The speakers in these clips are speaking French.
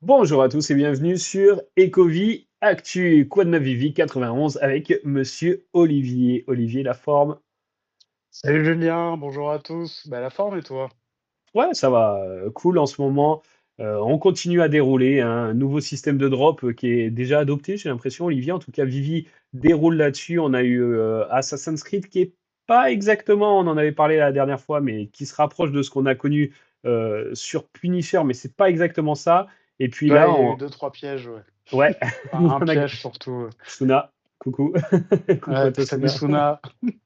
Bonjour à tous et bienvenue sur Ecovie Actu, Quad Navivi 91 avec Monsieur Olivier. Olivier, la forme? Salut Julien, bonjour à tous. La forme et toi? Ouais, ça va, cool en ce moment. On continue à dérouler hein, un nouveau système de drop qui est déjà adopté, j'ai l'impression, Olivier. En tout cas, Vivi déroule là-dessus. On a eu Assassin's Creed qui est pas exactement, on en avait parlé la dernière fois, mais qui se rapproche de ce qu'on a connu sur Punisher, mais c'est pas exactement ça. Et puis Ouais, là, il y a eu deux, trois pièges, ouais. ouais, il Enfin, y un en a. piège surtout. Suna, coucou. Coucou à Ouais, toi, salut Suna.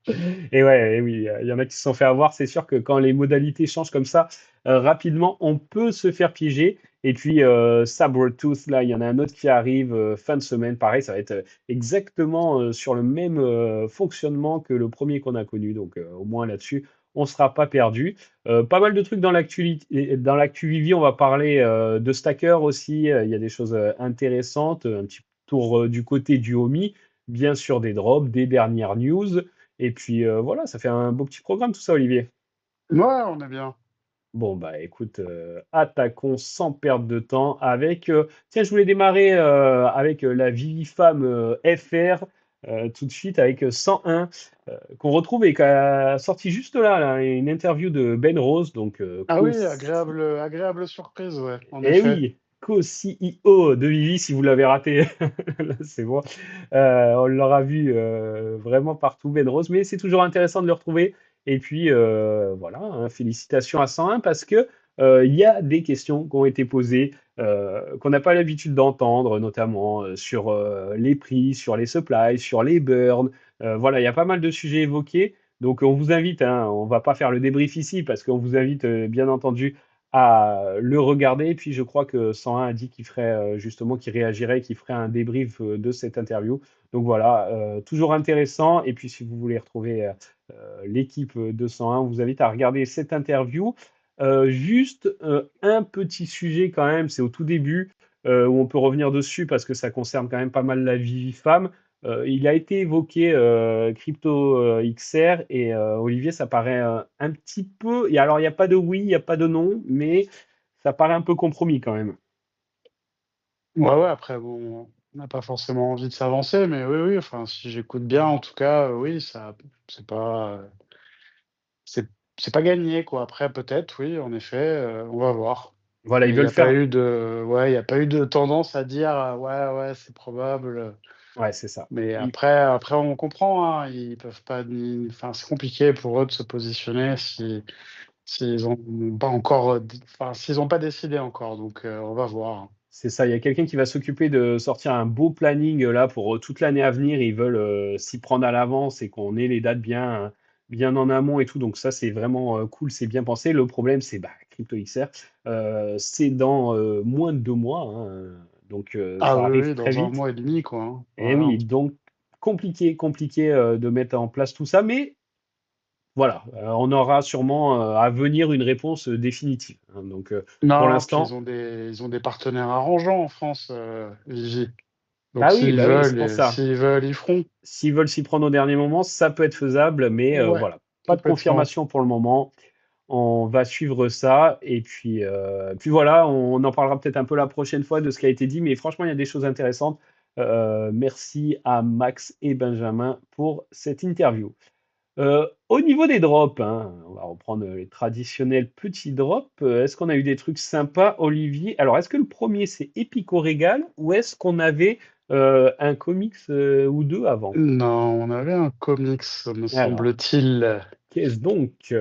Suna. Et ouais, et oui, il y en a qui se sont fait avoir. C'est sûr que quand les modalités changent comme ça rapidement, on peut se faire piéger. Et puis, Sabretooth, là, il y en a un autre qui arrive fin de semaine. Pareil, ça va être exactement sur le même fonctionnement que le premier qu'on a connu. Donc, au moins là-dessus, on ne sera pas perdu. Pas mal de trucs dans l'actualité, dans l'actu Vivi. On va parler de Stacker aussi. Il y a des choses intéressantes. Un petit tour du côté du Omi. Bien sûr, des drops, des dernières news. Et puis voilà, ça fait un beau petit programme tout ça, Olivier. Ouais, on est bien. Bon, bah écoute, attaquons sans perdre de temps avec. Tiens, je voulais démarrer avec la Vivifam FR tout de suite avec 101 qu'on retrouve et qui a sorti juste là, une interview de Ben Rose, donc Ah oui, agréable surprise, ouais, en eh effet. oui, co-CEO de Vivi, si vous l'avez raté, là, c'est bon. On l'aura vu vraiment partout, Ben Rose, mais c'est toujours intéressant de le retrouver. Et puis voilà, hein, félicitations à 101 parce que il y a des questions qui ont été posées qu'on n'a pas l'habitude d'entendre, notamment sur les prix, sur les supplies, sur les burns. Voilà, il y a pas mal de sujets évoqués. Donc on vous invite, hein, on va pas faire le débrief ici parce qu'on vous invite bien entendu à le regarder. Et puis je crois que 101 a dit qu'il ferait justement, qu'il réagirait, qu'il ferait un débrief de cette interview. Donc voilà, toujours intéressant. Et puis si vous voulez retrouver l'équipe de 101, on vous invite à regarder cette interview. Juste un petit sujet quand même, c'est au tout début où on peut revenir dessus parce que ça concerne quand même pas mal la vie femme. Il a été évoqué Crypto XR et Olivier, ça paraît un petit peu. Et alors, il n'y a pas de oui, il n'y a pas de non, mais ça paraît un peu compromis quand même. Ouais, ouais, après, bon, on n'a pas forcément envie de s'avancer, mais oui, oui, enfin, si j'écoute bien, en tout cas, oui, ça, c'est pas, c'est, c'est pas gagné, quoi. Après, peut-être, oui, en effet, on va voir. Voilà, ils Mais il n'y veulent a pas faire. eu de, ouais, il y a pas eu de tendance à dire, ouais, ouais, c'est probable. Ouais, c'est ça. Mais après, on comprend, hein, ils peuvent pas enfin, c'est compliqué pour eux de se positionner s'ils ont pas encore, enfin, s'ils ont pas décidé encore. Donc, on va voir, hein. C'est ça, il y a quelqu'un qui va s'occuper de sortir un beau planning là pour toute l'année à venir. Ils veulent s'y prendre à l'avance et qu'on ait les dates bien en amont et tout. Donc ça, c'est vraiment cool, c'est bien pensé. Le problème, c'est bah, CryptoXR, c'est dans moins de 2 mois, hein, donc Ah ça oui, arrive oui, très dans un vite. mois et demi, quoi, hein. Et Voilà. oui, donc compliqué de mettre en place tout ça. Mais voilà, on aura sûrement à venir une réponse définitive, hein. Donc pour Non, puis l'instant, ils ont des partenaires arrangeants en France, Vigie. Donc, bah oui, c'est pour ça. s'ils veulent, ils feront. S'ils veulent s'y prendre au dernier moment, ça peut être faisable, mais Ouais, voilà, pas de complètement. confirmation pour le moment. On va suivre ça et puis voilà, on en parlera peut-être un peu la prochaine fois de ce qui a été dit, mais franchement, il y a des choses intéressantes. Merci à Max et Benjamin pour cette interview. Au niveau des drops, hein, on va reprendre les traditionnels petits drops. Est-ce qu'on a eu des trucs sympas, Olivier? Alors, est-ce que le premier c'est Epico Régal ou est-ce qu'on avait un comics ou deux avant? Non, on avait un comics, me Alors, semble-t-il. qu'est-ce donc?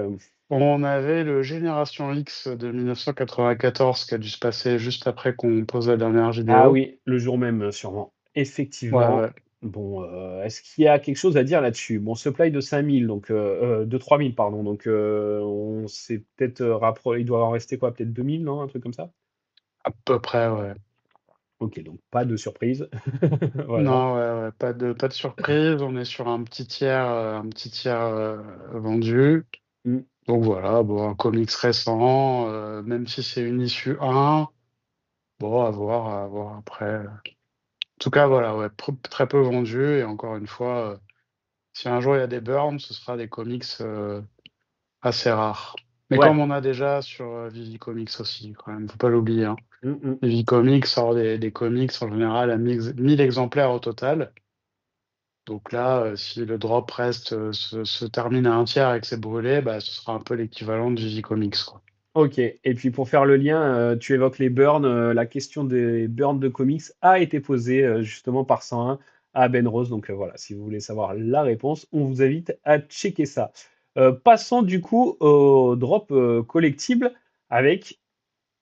On avait le Génération X de 1994 qui a dû se passer juste après qu'on pose la dernière Ah vidéo. oui, le jour même, sûrement. Ouais, Effectivement. ouais. Bon, est-ce qu'il y a quelque chose à dire là-dessus? Bon, supply de 5000, donc de 3000, pardon. Donc, on s'est peut-être il doit en rester quoi? Peut-être 2000, non? Un truc comme ça? À peu près, ouais. Ok, donc pas de surprise. Voilà. Non, ouais, ouais, pas de surprise. On est sur un petit tiers vendu. Mm. Donc voilà, bon, un comics récent, même si c'est une issue 1, bon, à voir après. En tout cas, voilà, ouais, très peu vendu et encore une fois, Si un jour il y a des burns, ce sera des comics assez rares. Mais Ouais. comme on a déjà sur Vivi Comics aussi, quand même, faut pas l'oublier, hein. Mm, mm. Vivi Comics sort des comics en général à 1000 exemplaires au total. Donc là, si le drop reste, se termine à un tiers et que c'est brûlé, bah, ce sera un peu l'équivalent de Vivi Comics, quoi. Ok. Et puis pour faire le lien, tu évoques les burns. La question des burns de comics a été posée justement par 101 à Ben Rose. Donc voilà, si vous voulez savoir la réponse, on vous invite à checker ça. Passons du coup au drop collectible avec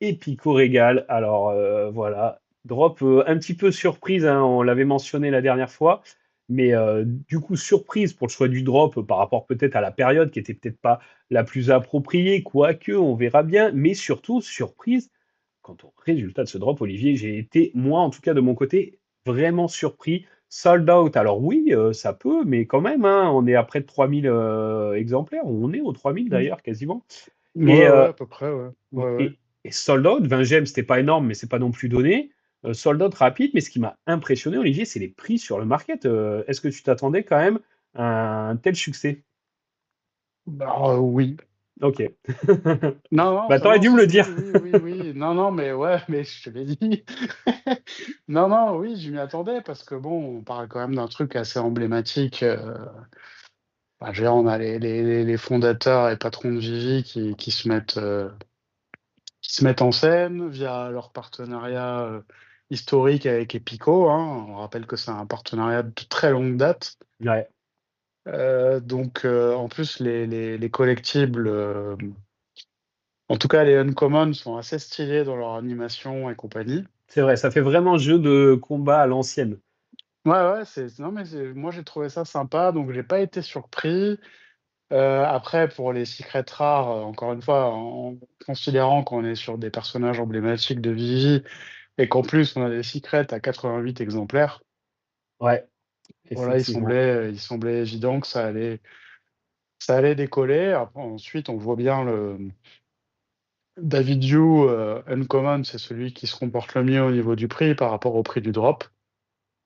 Epico Régal. Alors voilà, drop un petit peu surprise, hein, on l'avait mentionné la dernière fois, mais du coup surprise pour le choix du drop par rapport peut-être à la période qui était peut-être pas la plus appropriée, quoique on verra bien, mais surtout surprise quant au résultat de ce drop, Olivier. J'ai été, moi en tout cas de mon côté, vraiment surpris. Sold out, alors oui, ça peut, mais quand même, hein, on est à près de 3000 exemplaires, on est aux 3000 Mm. d'ailleurs quasiment. Et, Ouais, ouais, à peu près, ouais. Ouais, ouais. et sold out, 20 gemmes, c'était pas énorme, mais c'est pas non plus donné. Sold out rapide, mais ce qui m'a impressionné, Olivier, c'est les prix sur le market. Est-ce que tu t'attendais quand même à un tel succès? Bah, oui. Ok. Non, non, Bah, ça, t'aurais non, dû me le oui, dire. oui, oui, oui. Non, non, mais ouais, mais je te l'ai dit. Non, non, oui, je m'y attendais parce que bon, on parle quand même d'un truc assez emblématique. Bah, je veux dire, on a les fondateurs et patrons de Vivi qui se mettent en scène via leur partenariat historique avec Epico, hein. On rappelle que c'est un partenariat de très longue date. Ouais, Donc, en plus, les collectibles, en tout cas les Uncommon, sont assez stylés dans leur animation et compagnie. c'est vrai, ça fait vraiment jeu de combat à l'ancienne. Ouais, ouais, non, mais moi j'ai trouvé ça sympa, donc j'ai pas été surpris. Après, pour les secrets rares, encore une fois, en considérant qu'on est sur des personnages emblématiques de Vivi et qu'en plus on a des secrets à 88 exemplaires, Ouais, voilà, effectivement. il semblait évident que ça allait décoller. Après, ensuite, on voit bien David Yu, Uncommon, c'est celui qui se comporte le mieux au niveau du prix par rapport au prix du drop,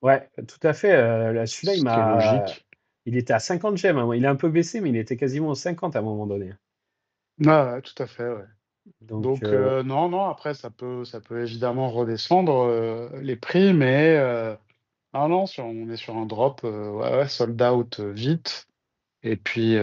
Ouais, tout à fait. Là, celui-là, ce qui est logique. il était à 50 gemmes, hein. Il a un peu baissé, mais il était quasiment aux 50 à un moment donné. Ouais, ouais, tout à fait, ouais. Donc, Donc, non, non, après, ça peut évidemment redescendre les prix, mais ah non, on est sur un drop, ouais, ouais, sold out vite, et puis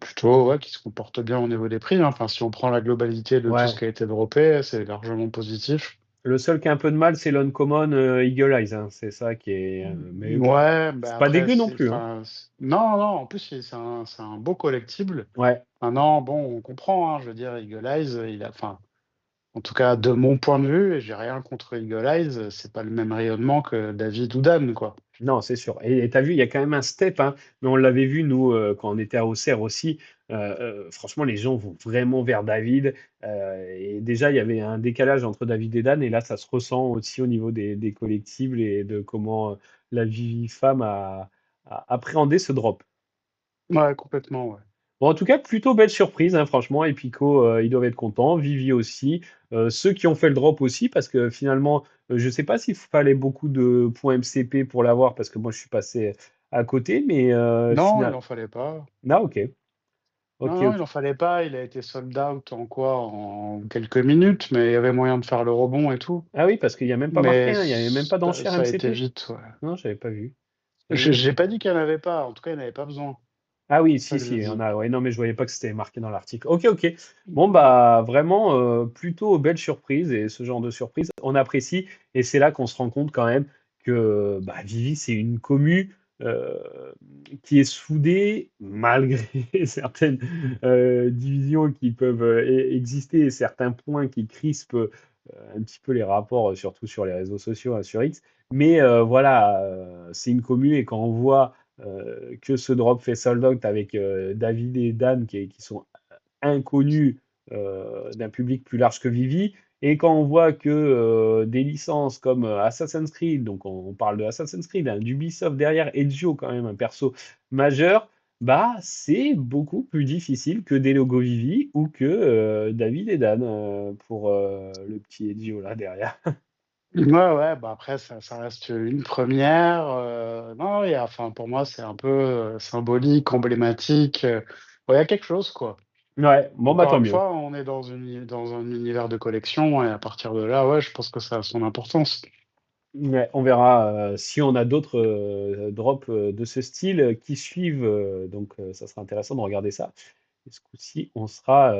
plutôt ouais, qui se comporte bien au niveau des prix, hein. Enfin, si on prend la globalité de tout ce ouais. qui a été droppé, c'est largement positif. Le seul qui a un peu de mal, c'est l'Uncommon Eagle Eyes, hein. C'est ça qui est. Mais Ouais, c'est bah pas après, dégueu non plus, hein. non, non, en plus, c'est un beau collectible. Ouais. Maintenant, bon, on comprend, hein, je veux dire, Eagle Eyes, enfin, en tout cas, de mon point de vue, et j'ai rien contre Eagle Eyes, c'est pas le même rayonnement que David ou Dan, quoi. Non, c'est sûr. Et tu as vu, il y a quand même un step, hein. Mais on l'avait vu, nous, quand on était à Auxerre aussi. Franchement, les gens vont vraiment vers David. Et déjà, il y avait un décalage entre David et Dan. Et là, ça se ressent aussi au niveau des collectibles et de comment la vie femme a appréhendé ce drop. Ouais, complètement, ouais. Bon, en tout cas, plutôt belle surprise, hein, franchement. Et Pico, ils doivent être contents. Vivi aussi. Ceux qui ont fait le drop aussi, parce que finalement, je ne sais pas s'il fallait beaucoup de points MCP pour l'avoir, parce que moi, je suis passé à côté. Mais Non, il final. en fallait pas. Ah, ok. Non, Ok, non, ok. il en fallait pas. Il a été sold out en quoi? En quelques minutes, mais il y avait moyen de faire le rebond et tout. Ah oui, parce qu'il n'y a même pas marqué, Mais hein, il n'y avait même pas d'enchère ça a été MCP. vite, ouais. Non, j'avais pas vu. Eh oui. J'ai pas dit qu'il n'y en avait pas. En tout cas, il n'y en avait pas besoin. Ah oui, C'est ça si, que si, j'ai il y en dit. a. Ouais, non, mais je voyais pas que c'était marqué dans l'article. Ok, ok. Bon, bah, vraiment, plutôt belle surprise. Et ce genre de surprise, on apprécie. Et c'est là qu'on se rend compte quand même que bah, Vivi, c'est une commu euh, qui est soudée malgré certaines divisions qui peuvent exister et certains points qui crispent un petit peu les rapports, surtout sur les réseaux sociaux, hein, sur X. Mais voilà, c'est une commu et quand on voit que ce drop fait sold out avec David et Dan qui sont inconnus d'un public plus large que Vivi. Et quand on voit que des licences comme Assassin's Creed, donc on parle de Assassin's Creed, hein, d'Ubisoft derrière, Ezio quand même, un perso majeur, bah c'est beaucoup plus difficile que des logos Vivi ou que David et Dan pour le petit Ezio là derrière. Ouais, ouais, bah après, ça reste une première. Non, enfin, pour moi, c'est un peu symbolique, emblématique. Ouais, il y a quelque chose, quoi. Ouais, bon, bah Encore tant une mieux. fois, on est dans un univers de collection, et à partir de là, ouais, je pense que ça a son importance. Ouais, on verra si on a d'autres drops de ce style qui suivent. Donc, ça sera intéressant de regarder ça. Et ce coup-ci, enfin,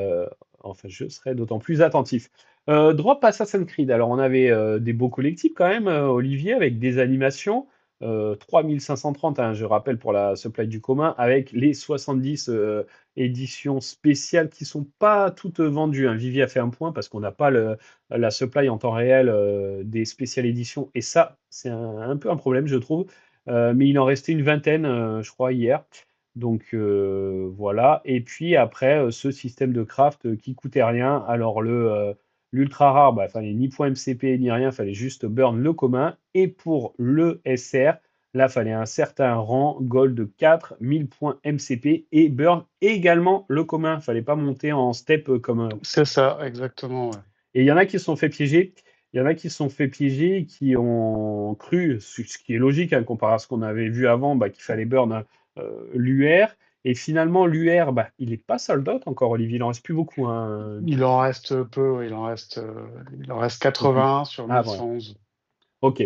je serai d'autant plus attentif. Drop Assassin's Creed. Alors, on avait des beaux collectifs quand même, Olivier, avec des animations. 3530, hein, je rappelle, pour la supply du commun, avec les 70 éditions spéciales qui sont pas toutes vendues, hein. Vivi a fait un point parce qu'on n'a pas la supply en temps réel des spéciales éditions. Et ça, c'est un peu un problème, je trouve. Mais il en restait une vingtaine, je crois, hier. Donc voilà. Et puis après, ce système de craft qui coûtait rien. Alors l'ultra rare, bah, fallait ni point MCP ni rien, fallait juste burn le commun. Et pour le SR, là, fallait un certain rang gold 4, 1000 points MCP et burn également le commun. Fallait pas monter en step comme, C'est ça, exactement, ouais. et il y en a qui se sont fait piéger. Il y en a qui se sont fait piéger, qui ont cru, ce qui est logique, hein, comparé à ce qu'on avait vu avant, bah, qu'il fallait burn l'UR. Et finalement, l'UR, bah, il n'est pas sold out encore, Olivier. Il en reste plus beaucoup, hein. Il en reste peu, ouais, il en reste Un peu plus. 80 sur Ah, voilà. 1111. Ok.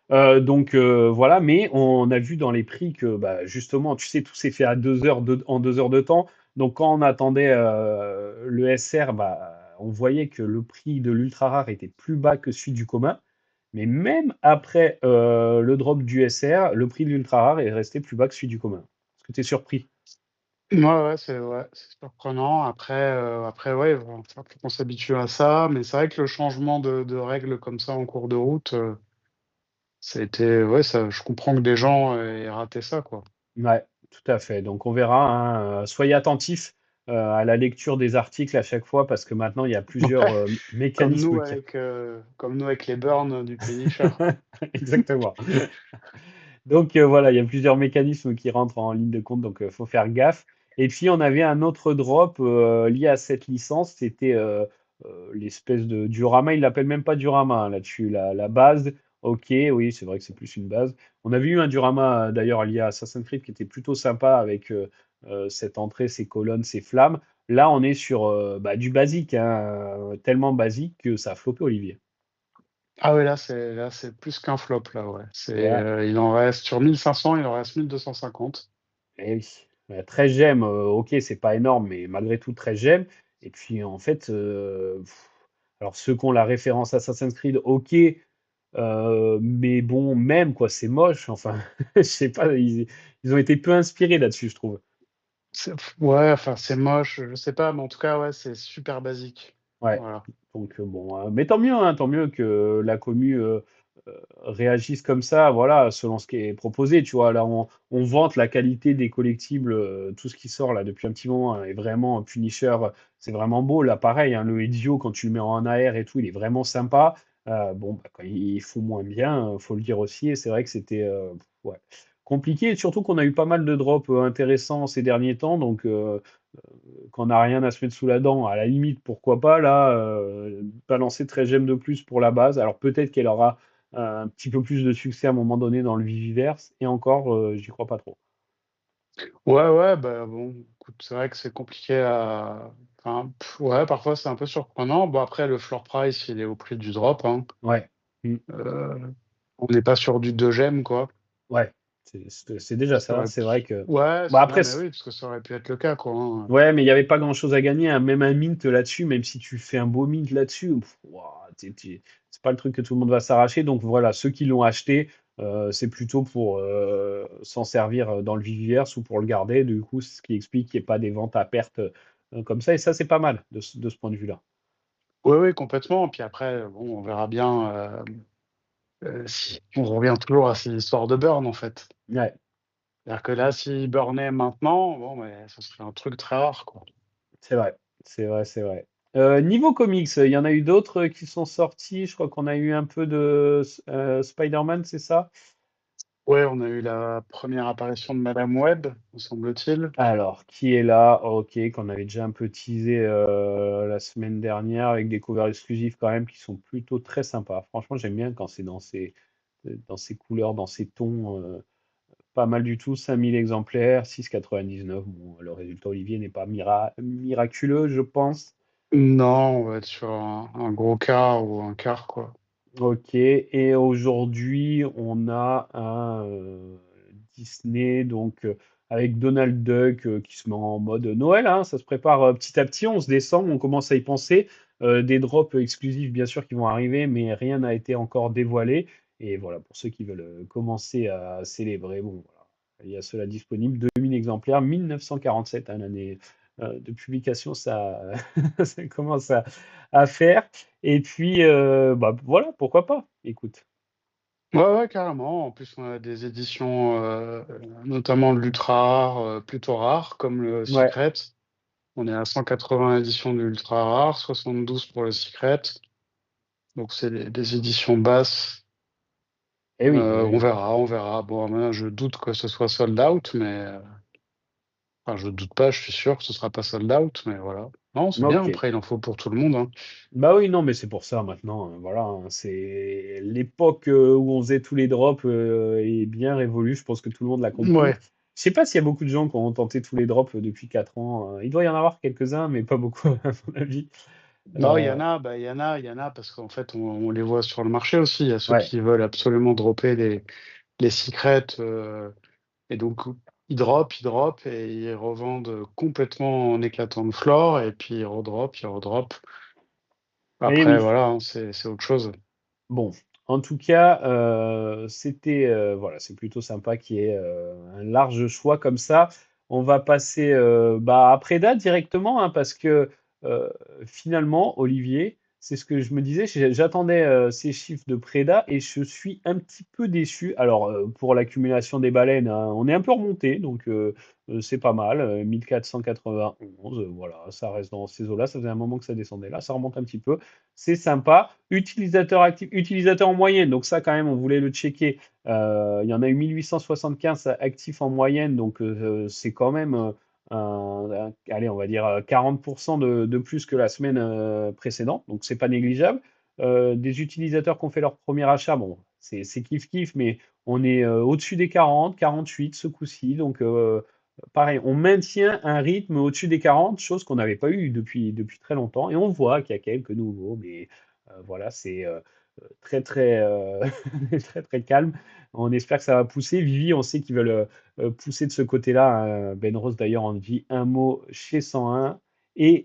Donc voilà, mais on a vu dans les prix que bah, justement, tu sais, tout s'est fait à 2 heures en 2 heures de temps. Donc quand on attendait le SR, bah, on voyait que le prix de l'ultra rare était plus bas que celui du commun. Mais même après le drop du SR, le prix de l'ultra rare est resté plus bas que celui du commun. Est-ce que tu es surpris? Ouais, c'est surprenant. Après, ouais, il va falloir qu'on s'habitue à ça. Mais c'est vrai que le changement de règles comme ça en cours de route, ça a été, ouais, ça, je comprends que des gens aient raté ça, quoi. Ouais, tout à fait. Donc on verra, hein, soyez attentifs à la lecture des articles à chaque fois parce que maintenant il y a plusieurs Ouais, mécanismes qui... comme nous avec les burns du Punisher. Exactement. Donc voilà, il y a plusieurs mécanismes qui rentrent en ligne de compte, donc il faut faire gaffe. Et puis on avait un autre drop lié à cette licence, c'était l'espèce de diorama, il l'appelle même pas diorama hein, là-dessus, la base. Ok, oui, c'est vrai que c'est plus une base. On avait eu un diorama d'ailleurs lié à Assassin's Creed qui était plutôt sympa avec cette entrée, ces colonnes, ces flammes. Là, on est sur bah, du basique, hein, tellement basique que ça a floppé, Olivier. Ah oui, là, c'est plus qu'un flop, là, ouais. Ouais. Il en reste sur 1500, il en reste 1250. Eh oui, 13 gemmes, ok, c'est pas énorme, mais malgré tout 13 gemmes. Et puis en fait, alors ceux qui ont la référence Assassin's Creed, ok, mais bon, même quoi, c'est moche. Enfin, je sais pas, ils ont été peu inspirés là-dessus, je trouve. Ouais, enfin, c'est moche, je sais pas, mais en tout cas, ouais, c'est super basique. Ouais. Voilà. Donc bon, mais tant mieux que la commu réagisse comme ça, voilà, selon ce qui est proposé. Tu vois, là, on vante la qualité des collectibles, tout ce qui sort là depuis un petit moment hein, est vraiment Punisher, c'est vraiment beau. Là, pareil, hein, le Ezio, quand tu le mets en AR et tout, il est vraiment sympa. Bon, bah, quand il fout moins bien, faut le dire aussi. Et c'est vrai que c'était ouais, compliqué, surtout qu'on a eu pas mal de drops intéressants ces derniers temps. Donc, quand on n'a rien à se mettre sous la dent, à la limite, pourquoi pas, là, balancer 13 gemmes de plus pour la base. Alors peut-être qu'elle aura un petit peu plus de succès à un moment donné dans le Viviverse, et encore, j'y crois pas trop. Ouais, ouais, bah bon, écoute, c'est vrai que c'est compliqué à. Enfin, ouais, parfois c'est un peu surprenant. Bon, après, le floor price, il est au prix du drop, hein. Ouais. Mm. Euh, on n'est pas sur du 2 gemmes, quoi. Ouais. C'est déjà Ça ça. aurait C'est vrai pu. que. Ouais, Bon, non, après, mais oui, parce que ça aurait pu être le cas, quoi, hein. ouais, mais il n'y avait pas grand-chose à gagner, hein. Même un mint là-dessus, même si tu fais un beau mint là-dessus, ouah, c'est pas le truc que tout le monde va s'arracher. Donc voilà, ceux qui l'ont acheté, c'est plutôt pour s'en servir dans le Viviverse ou pour le garder. Du coup, c'est ce qui explique qu'il n'y ait pas des ventes à perte comme ça. Et ça, c'est pas mal de ce point de vue-là. Oui, oui, complètement. Puis après, bon, on verra bien si on revient toujours à ces histoires de burn, en fait. Ouais, C'est-à-dire que là, s'il burnait maintenant, bon, mais ce serait un truc très rare, quoi. c'est vrai. C'est vrai, c'est vrai. Niveau comics, il y en a eu d'autres qui sont sortis. Je crois qu'on a eu un peu de Spider-Man, c'est ça? Ouais, on a eu la première apparition de Madame Web, me semble-t-il. Alors, qui est là? Ok, qu'on avait déjà un peu teasé la semaine dernière avec des covers exclusifs quand même qui sont plutôt très sympas. Franchement, j'aime bien quand c'est dans ces couleurs, dans ces tons. Pas mal du tout, 5000 exemplaires, 6,99. Bon, le résultat Olivier n'est pas miraculeux, je pense. Non, on va être sur un gros quart ou un quart, quoi. Ok, et aujourd'hui, on a un Disney, donc avec Donald Duck qui se met en mode Noël, hein, ça se prépare petit à petit, 11 décembre, on commence à y penser. Des drops exclusifs, bien sûr, qui vont arriver, mais rien n'a été encore dévoilé. Et voilà, pour ceux qui veulent commencer à célébrer, bon, voilà, il y a cela disponible, 2000 exemplaires, 1947, hein, l'année de publication, ça, ça commence à faire. Et puis, bah, voilà, pourquoi pas? Écoute. Ouais, ouais, carrément. En plus, on a des éditions, notamment de l'ultra rare, plutôt rares, comme le Ouais. Secret. On est à 180 éditions de l'ultra rare, 72 pour le Secret. Donc, c'est des éditions basses. Eh oui, On oui. verra, on verra. Bon, maintenant, je doute que ce soit sold out, mais enfin, je doute pas, je suis sûr que ce sera pas sold out, mais voilà. Non, c'est bien. Ok. Après, il en faut pour tout le monde, hein. Bah oui, non, mais c'est pour ça maintenant. Voilà, hein, c'est l'époque où on faisait tous les drops est bien révolue. Je pense que tout le monde l'a compris. Ouais. Je sais pas s'il y a beaucoup de gens qui ont tenté tous les drops depuis 4 ans. Il doit y en avoir quelques-uns, mais pas beaucoup, à mon avis. Non, il y Euh, en a, bah, il y en a parce qu'en fait, on les voit sur le marché aussi. Il y a ceux ouais. qui veulent absolument dropper les secrets, et donc ils drop et ils revendent complètement en éclatant de flore et puis ils redrop, ils redrop. Eh Après, oui. voilà, hein, c'est autre chose. Bon, en tout cas, c'était voilà, c'est plutôt sympa qu'il y ait un large choix comme ça. On va passer bah, à Preda directement, hein, parce que euh, finalement, Olivier, c'est ce que je me disais, j'attendais ces chiffres de Preda et je suis un petit peu déçu. Alors, pour l'accumulation des baleines, hein, on est un peu remonté, donc c'est pas mal, 1491, voilà, ça reste dans ces eaux-là, ça faisait un moment que ça descendait là, ça remonte un petit peu. C'est sympa. Utilisateur actif, utilisateur en moyenne, donc ça quand même, on voulait le checker. Il y en a eu 1875 actifs en moyenne, donc c'est quand même, allez, on va dire 40% de plus que la semaine précédente, donc c'est pas négligeable. Des utilisateurs qui ont fait leur premier achat, bon, c'est kiff-kiff, mais on est au-dessus des 40, 48 ce coup-ci, donc pareil, on maintient un rythme au-dessus des 40, chose qu'on n'avait pas eu depuis très longtemps. Et on voit qu'il y a quelques nouveaux, mais voilà, c'est très, très, très, très calme. On espère que ça va pousser. Vivi, on sait qu'ils veulent pousser de ce côté-là, hein. Ben Rose, d'ailleurs, en dit un mot chez 101. Et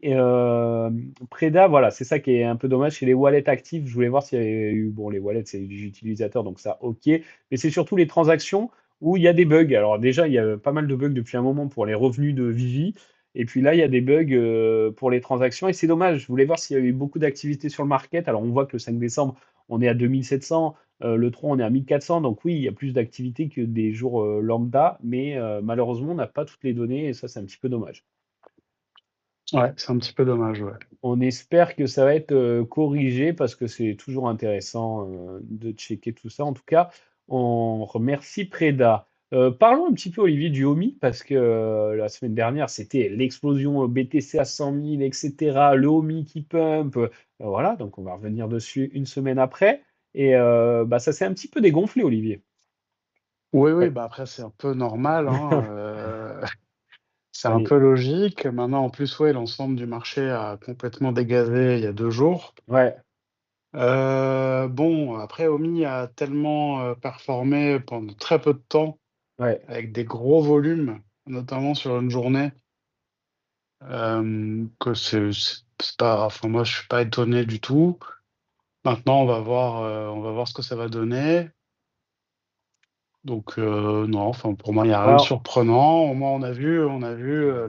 Preda, voilà, c'est ça qui est un peu dommage. Chez les wallets actifs, je voulais voir s'il y avait eu, bon, les wallets, c'est des utilisateurs, donc ça, ok. Mais c'est surtout les transactions où il y a des bugs. Alors déjà, il y a pas mal de bugs depuis un moment pour les revenus de Vivi. Et puis là, il y a des bugs pour les transactions. Et c'est dommage. Je voulais voir s'il y avait eu beaucoup d'activités sur le market. Alors on voit que le 5 décembre, on est à 2700. Le 3, on est à 1400. Donc oui, il y a plus d'activités que des jours lambda. Mais malheureusement, on n'a pas toutes les données. Et ça, c'est un petit peu dommage. Ouais, c'est un petit peu dommage, ouais. On espère que ça va être corrigé parce que c'est toujours intéressant de checker tout ça. En tout cas, on remercie Preda. Parlons un petit peu, Olivier, du Omi parce que la semaine dernière, c'était l'explosion BTC à 100 000, etc. Le Omi qui pump. Voilà, donc on va revenir dessus une semaine après. Et bah, ça s'est un petit peu dégonflé, Olivier. Oui, oui, Ouais. bah après, c'est un peu normal, hein, c'est un Fallait. peu logique. Maintenant, en plus, ouais, l'ensemble du marché a complètement dégazé il y a 2 jours. Ouais, Bon, après, Omi a tellement performé pendant très peu de temps, ouais. avec des gros volumes, notamment sur une journée, que c'est pas, enfin, moi, je suis pas étonné du tout. Maintenant, on va voir ce que ça va donner. Donc, non, enfin, pour moi, il n'y a rien de Alors, surprenant. Au moins, on a vu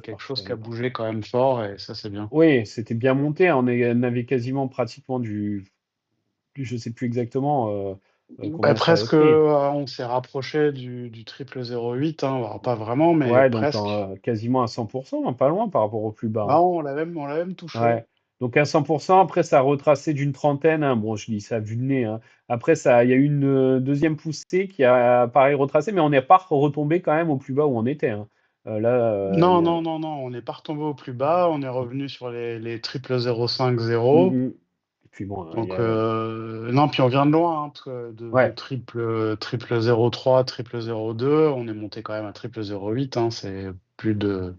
quelque chose qui a forcément. bougé quand même fort, et ça, c'est bien. Oui, c'était bien monté, hein. On avait quasiment pratiquement je sais plus exactement Bah, combien ça avait presque, pris. on s'est rapproché du triple 0,8, hein, alors, pas vraiment, mais Ouais, donc presque. quasiment à 100%, hein, pas loin par rapport au plus bas, Ah, hein. on l'a même touché. Ouais. Donc à 100%, après ça a retracé d'une trentaine, hein. Bon, je dis ça à vue de nez, hein. Après, il y a eu une deuxième poussée qui a pareil retracé, mais on n'est pas retombé quand même au plus bas où on était, hein. Là, il Non, y a... non, non, non, on n'est pas retombé au plus bas, on est revenu sur les triple 0,5-0. Mm, mm. Et puis bon, il y Donc, a... non, puis on vient de loin, hein, parce que de Ouais, triple 0,3, triple 0,2, on est monté quand même à triple 0,8, hein, c'est plus de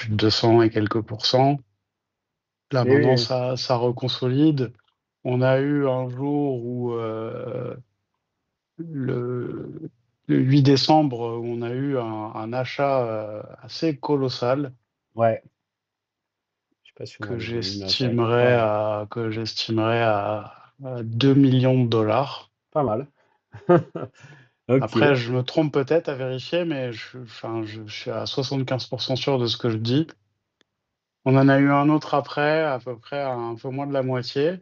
200 et quelques pourcents. Là, oui, maintenant, oui, ça reconsolide. On a eu un jour où, le, le 8 décembre, où on a eu un achat assez colossal ouais. Je sais pas si on que l'avait déjà vu, mais ça, j'estimerais ouais, à 2 millions de dollars. pas mal. Ok, Après, je me trompe peut-être à vérifier, mais enfin, je suis à 75% sûr de ce que je dis. On en a eu un autre après, à peu près à un peu moins de la moitié.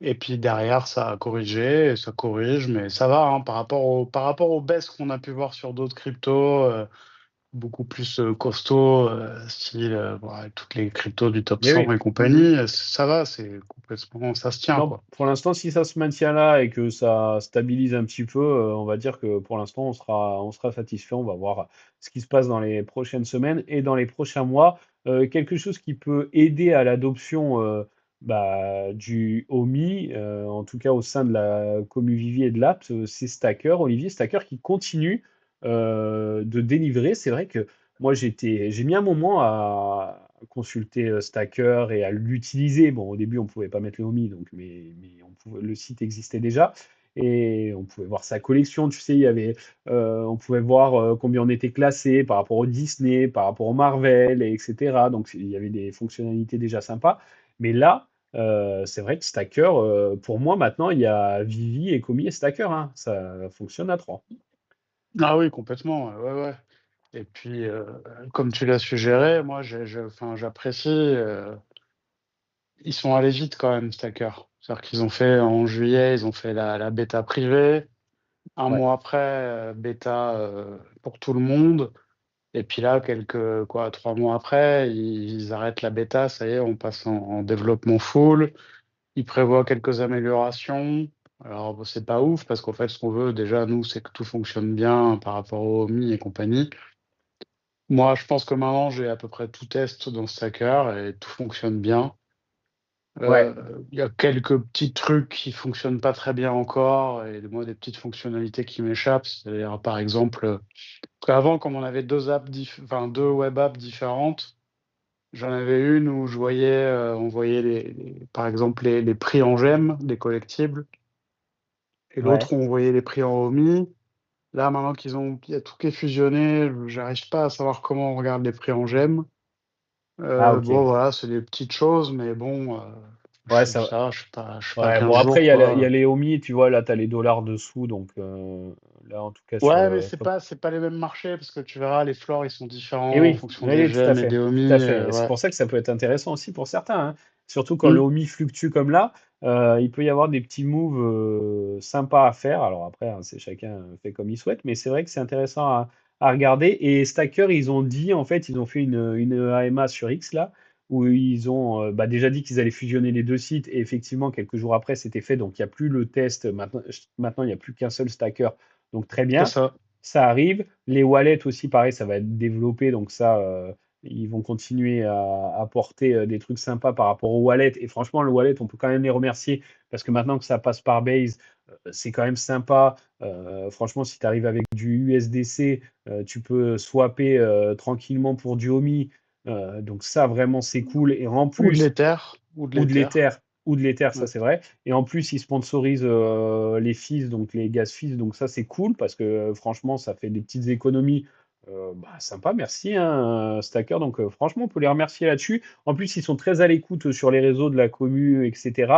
Et puis derrière, ça a corrigé, et ça corrige, mais ça va, hein, par rapport aux baisses qu'on a pu voir sur d'autres cryptos, beaucoup plus costauds, style voilà, toutes les cryptos du top mais 100 oui. et compagnie, ça va, c'est complètement, ça se tient, Non, quoi. pour l'instant, si ça se maintient là et que ça stabilise un petit peu, on va dire que pour l'instant, on sera satisfait. On va voir ce qui se passe dans les prochaines semaines et dans les prochains mois. Quelque chose qui peut aider à l'adoption du OMI, en tout cas au sein de la commu Vivi et de l'app, c'est Stacker, Olivier Stacker qui continue de délivrer. C'est vrai que moi, j'ai mis un moment à consulter Stacker et à l'utiliser. Bon, au début, on ne pouvait pas mettre le Homie, donc, mais le site existait déjà. Et on pouvait voir sa collection, tu sais, on pouvait voir combien on était classé par rapport au Disney, par rapport au Marvel, etc. Donc il y avait des fonctionnalités déjà sympas. Mais là, c'est vrai que Stacker, pour moi maintenant, il y a Vivi, Ecomi et Stacker, hein. Ça fonctionne à trois. Ah oui, complètement, ouais, ouais. Et puis, comme tu l'as suggéré, moi, enfin, j'apprécie. Ils sont allés vite quand même, Stacker. C'est-à-dire qu'ils ont fait en juillet, ils ont fait la bêta privée. Un Ouais, mois après, bêta pour tout le monde. Et puis là, 3 mois après, ils arrêtent la bêta. Ça y est, on passe en développement full. Ils prévoient quelques améliorations. Alors, bon, c'est pas ouf parce qu'en fait, ce qu'on veut déjà, nous, c'est que tout fonctionne bien par rapport au Mi et compagnie. Moi, je pense que maintenant, j'ai à peu près tout test dans Stacker et tout fonctionne bien. ouais, Il y a quelques petits trucs qui fonctionnent pas très bien encore et moi, des petites fonctionnalités qui m'échappent. C'est-à-dire, par exemple, avant, comme on avait enfin, deux web apps différentes, j'en avais une où on voyait par exemple les prix en gemmes des collectibles et ouais. l'autre où on voyait les prix en OMI. Là, maintenant il y a tout qui est fusionné, j'arrive pas à savoir comment on regarde les prix en gemmes. Ah, ok. Bon, voilà, c'est des petites choses, mais bon, Ouais, ça, je suis pas ouais, 15 bon, après, jours, il y a quoi. les Omi, tu vois, là, tu as les dollars dessous, donc là, en tout cas, sur Ouais, mais le top. c'est pas les mêmes marchés, parce que tu verras, les floors, ils sont Et différents en oui, fonction des oui, tout à gemmes et des fait, tout à OMI, fait. Et c'est ouais. pour ça que ça peut être intéressant aussi pour certains, hein. Surtout quand le Hmm. Omi fluctue comme là, il peut y avoir des petits moves sympas à faire. Alors après, hein, c'est chacun fait comme il souhaite, mais c'est vrai que c'est intéressant à regarder. Et Stacker, ils ont dit, en fait, ils ont fait une AMA sur X là, où ils ont déjà dit qu'ils allaient fusionner les deux sites. Et effectivement, quelques jours après, c'était fait. Donc il n'y a plus le test. Maintenant, il n'y a plus qu'un seul Stacker. Donc très C'est bien, ça. ça arrive. Les wallets aussi, pareil, ça va être développé. Donc ça, ils vont continuer à apporter des trucs sympas par rapport au wallet. Et franchement, le wallet, on peut quand même les remercier parce que maintenant que ça passe par Base, c'est quand même sympa. Franchement, si tu arrives avec du USDC, tu peux swapper tranquillement pour du OMI. Donc ça, vraiment, c'est cool. Et en Ou de plus, l'Ether, ou de ou de l'Ether. l'Ether, ou de l'Ether, ça Ouais. c'est vrai. Et en plus, ils sponsorisent les fees, donc les gas fees, donc ça c'est cool parce que franchement, ça fait des petites économies. Sympa, merci hein, Stacker. Donc franchement, on peut les remercier là-dessus. En plus, ils sont très à l'écoute sur les réseaux de la commu, etc.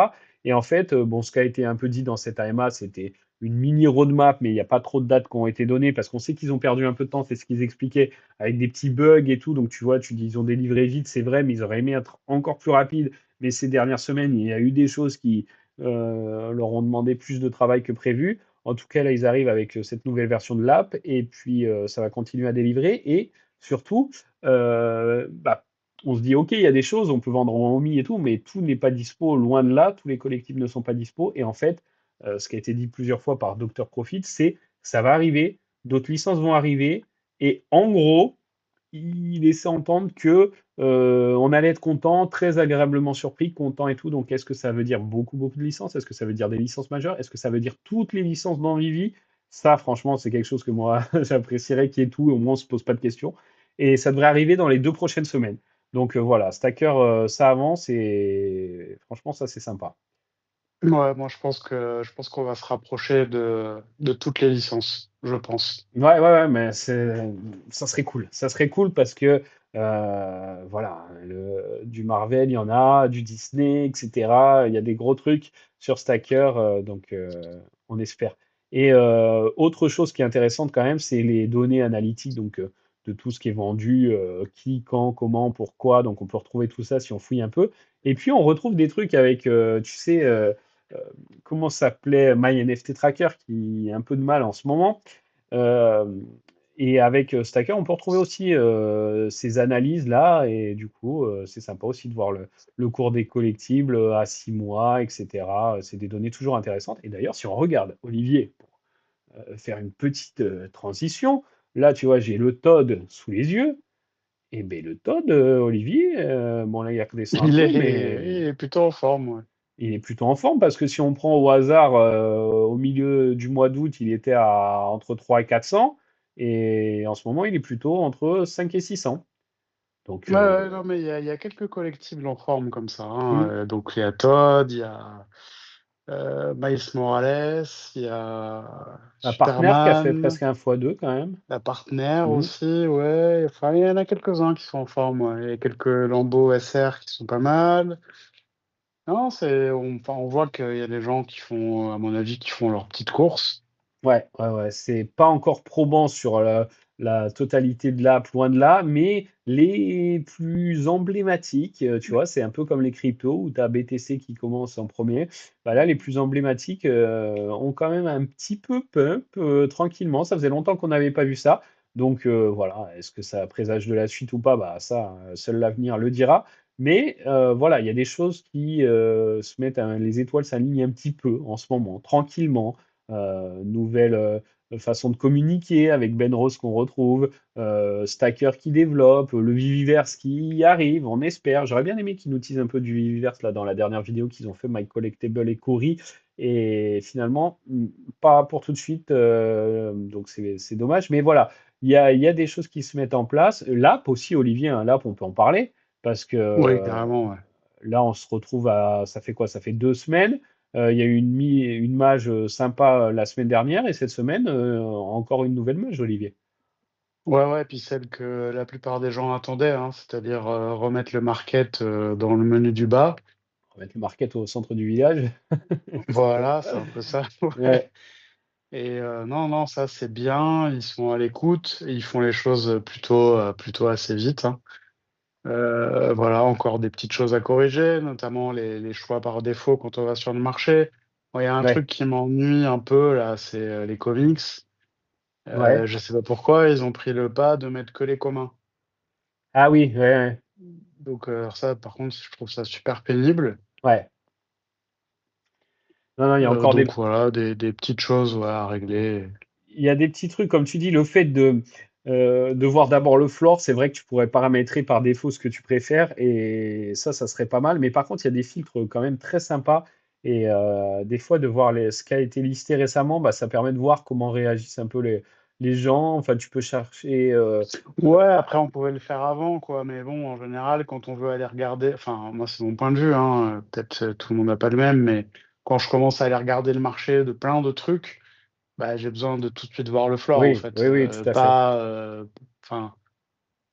Et en fait, bon, ce qui a été un peu dit dans cette AMA, c'était une mini roadmap, mais il n'y a pas trop de dates qui ont été données parce qu'on sait qu'ils ont perdu un peu de temps, c'est ce qu'ils expliquaient, avec des petits bugs et tout. Donc tu vois, tu dis ils ont délivré vite, c'est vrai, mais ils auraient aimé être encore plus rapides. Mais ces dernières semaines, il y a eu des choses qui leur ont demandé plus de travail que prévu. En tout cas, là, ils arrivent avec cette nouvelle version de l'app et puis ça va continuer à délivrer. Et surtout, bah, on se dit, OK, il y a des choses, on peut vendre en Omi et tout, mais tout n'est pas dispo, loin de là, tous les collectibles ne sont pas dispo. Et en fait, ce qui a été dit plusieurs fois par Dr. Profit, c'est ça va arriver, d'autres licences vont arriver, et en gros, il laissait entendre que on allait être content, très agréablement surpris, content et tout. Donc, est-ce que ça veut dire beaucoup, beaucoup de licences? Est-ce que ça veut dire des licences majeures? Est-ce que ça veut dire toutes les licences dans Vivi? Ça, franchement, c'est quelque chose que moi, j'apprécierais qu'il y ait tout, et au moins, on se pose pas de questions. Et ça devrait arriver dans les 2 prochaines semaines. Donc, voilà, Stacker, ça avance, et franchement, ça, c'est sympa. Ouais, moi je pense qu'on va se rapprocher de toutes les licences, je pense. Ouais, ouais, ouais, mais ça serait cool. Ça serait cool parce que, voilà, du Marvel, il y en a, du Disney, etc. Il y a des gros trucs sur Stacker, donc on espère. Et autre chose qui est intéressante quand même, c'est les données analytiques, donc de tout ce qui est vendu, qui, quand, comment, pourquoi. Donc on peut retrouver tout ça si on fouille un peu. Et puis on retrouve des trucs avec, tu sais, euh, comment ça s'appelait My NFT Tracker, qui a un peu de mal en ce moment. Euh, et avec Stacker, on peut retrouver aussi ces analyses-là. Et du coup, c'est sympa aussi de voir le cours des collectibles à 6 mois, etc. C'est des données toujours intéressantes. Et d'ailleurs, si on regarde, Olivier, pour faire une petite transition, là, tu vois, j'ai le Todd sous les yeux. Et bien, le Todd, Olivier, bon, là, il redescend un peu, Il mais est plutôt en forme, ouais. il est plutôt en forme parce que si on prend au hasard, au milieu du mois d'août, il était à entre 3 et 400 et en ce moment, il est plutôt entre 5 et 600. Donc, Ouais, ouais, non, mais il y a quelques collectibles en forme comme ça, hein. hmm, Donc il y a Todd, il y a Miles Morales, il y a un partenaire qui a fait Superman, presque un x2 quand même. la partenaire Hmm, aussi, ouais. Enfin, il y en a quelques-uns qui sont en forme, ouais. Il y a quelques lambeaux SR qui sont pas mal. Non, enfin, on voit qu'il y a des gens qui font, à mon avis, qui font leur petite course. ouais, ouais, ouais. C'est pas encore probant sur la totalité de l'app, loin de là, mais les plus emblématiques, tu vois, c'est un peu comme les cryptos où tu as BTC qui commence en premier. Bah là, les plus emblématiques ont quand même un petit peu pump tranquillement. Ça faisait longtemps qu'on n'avait pas vu ça. Donc voilà, est-ce que ça présage de la suite ou pas? Bah ça, seul l'avenir le dira. Mais voilà, il y a des choses qui se mettent, les étoiles s'alignent un petit peu en ce moment, tranquillement. Nouvelle façon de communiquer avec Ben Rose qu'on retrouve, Stacker qui développe, le Viviverse qui arrive, on espère. J'aurais bien aimé qu'ils nous teasent un peu du Viviverse là dans la dernière vidéo qu'ils ont fait, My Collectible et Cory. Et finalement, pas pour tout de suite, donc c'est dommage. Mais voilà, il y a des choses qui se mettent en place. L'app aussi, Olivier, hein, l'app, on peut en parler, parce que Oui, carrément, ouais. là, on se retrouve à. Ça fait quoi? Ça fait 2 semaines. Il y a eu une mage sympa la semaine dernière et cette semaine, encore une nouvelle mage, Olivier. Ouais, ouais, puis celle que la plupart des gens attendaient, hein, c'est-à-dire remettre le market dans le menu du bas. On va mettre le market au centre du village. Voilà, c'est un peu ça. Ouais. Ouais, Et non, non, ça c'est bien. Ils sont à l'écoute, et ils font les choses plutôt assez vite, hein. Voilà, encore des petites choses à corriger, notamment les choix par défaut quand on va sur le marché. Bon, il y a un ouais, truc qui m'ennuie un peu là, c'est les comics. ouais. Je sais pas pourquoi ils ont pris le pas de mettre que les communs. Ah oui, ouais, ouais. Donc ça, par contre, je trouve ça super pénible. Ouais. Non, non, il y a encore Donc voilà, des petites choses ouais, à régler. il y a des petits trucs, comme tu dis, le fait de voir d'abord le floor, c'est vrai que tu pourrais paramétrer par défaut ce que tu préfères, et ça serait pas mal. Mais par contre, il y a des filtres quand même très sympas, et des fois, de voir ce qui a été listé récemment, bah, ça permet de voir comment réagissent un peu les gens. Enfin, tu peux chercher. Ouais, après on pouvait le faire avant, quoi. Mais bon, en général, quand on veut aller regarder, enfin moi c'est mon point de vue, hein, peut-être tout le monde n'a pas le même, mais quand je commence à aller regarder le marché de plein de trucs, bah, j'ai besoin de tout de suite voir le floor en Oui, fait, oui, oui, tout à fait. enfin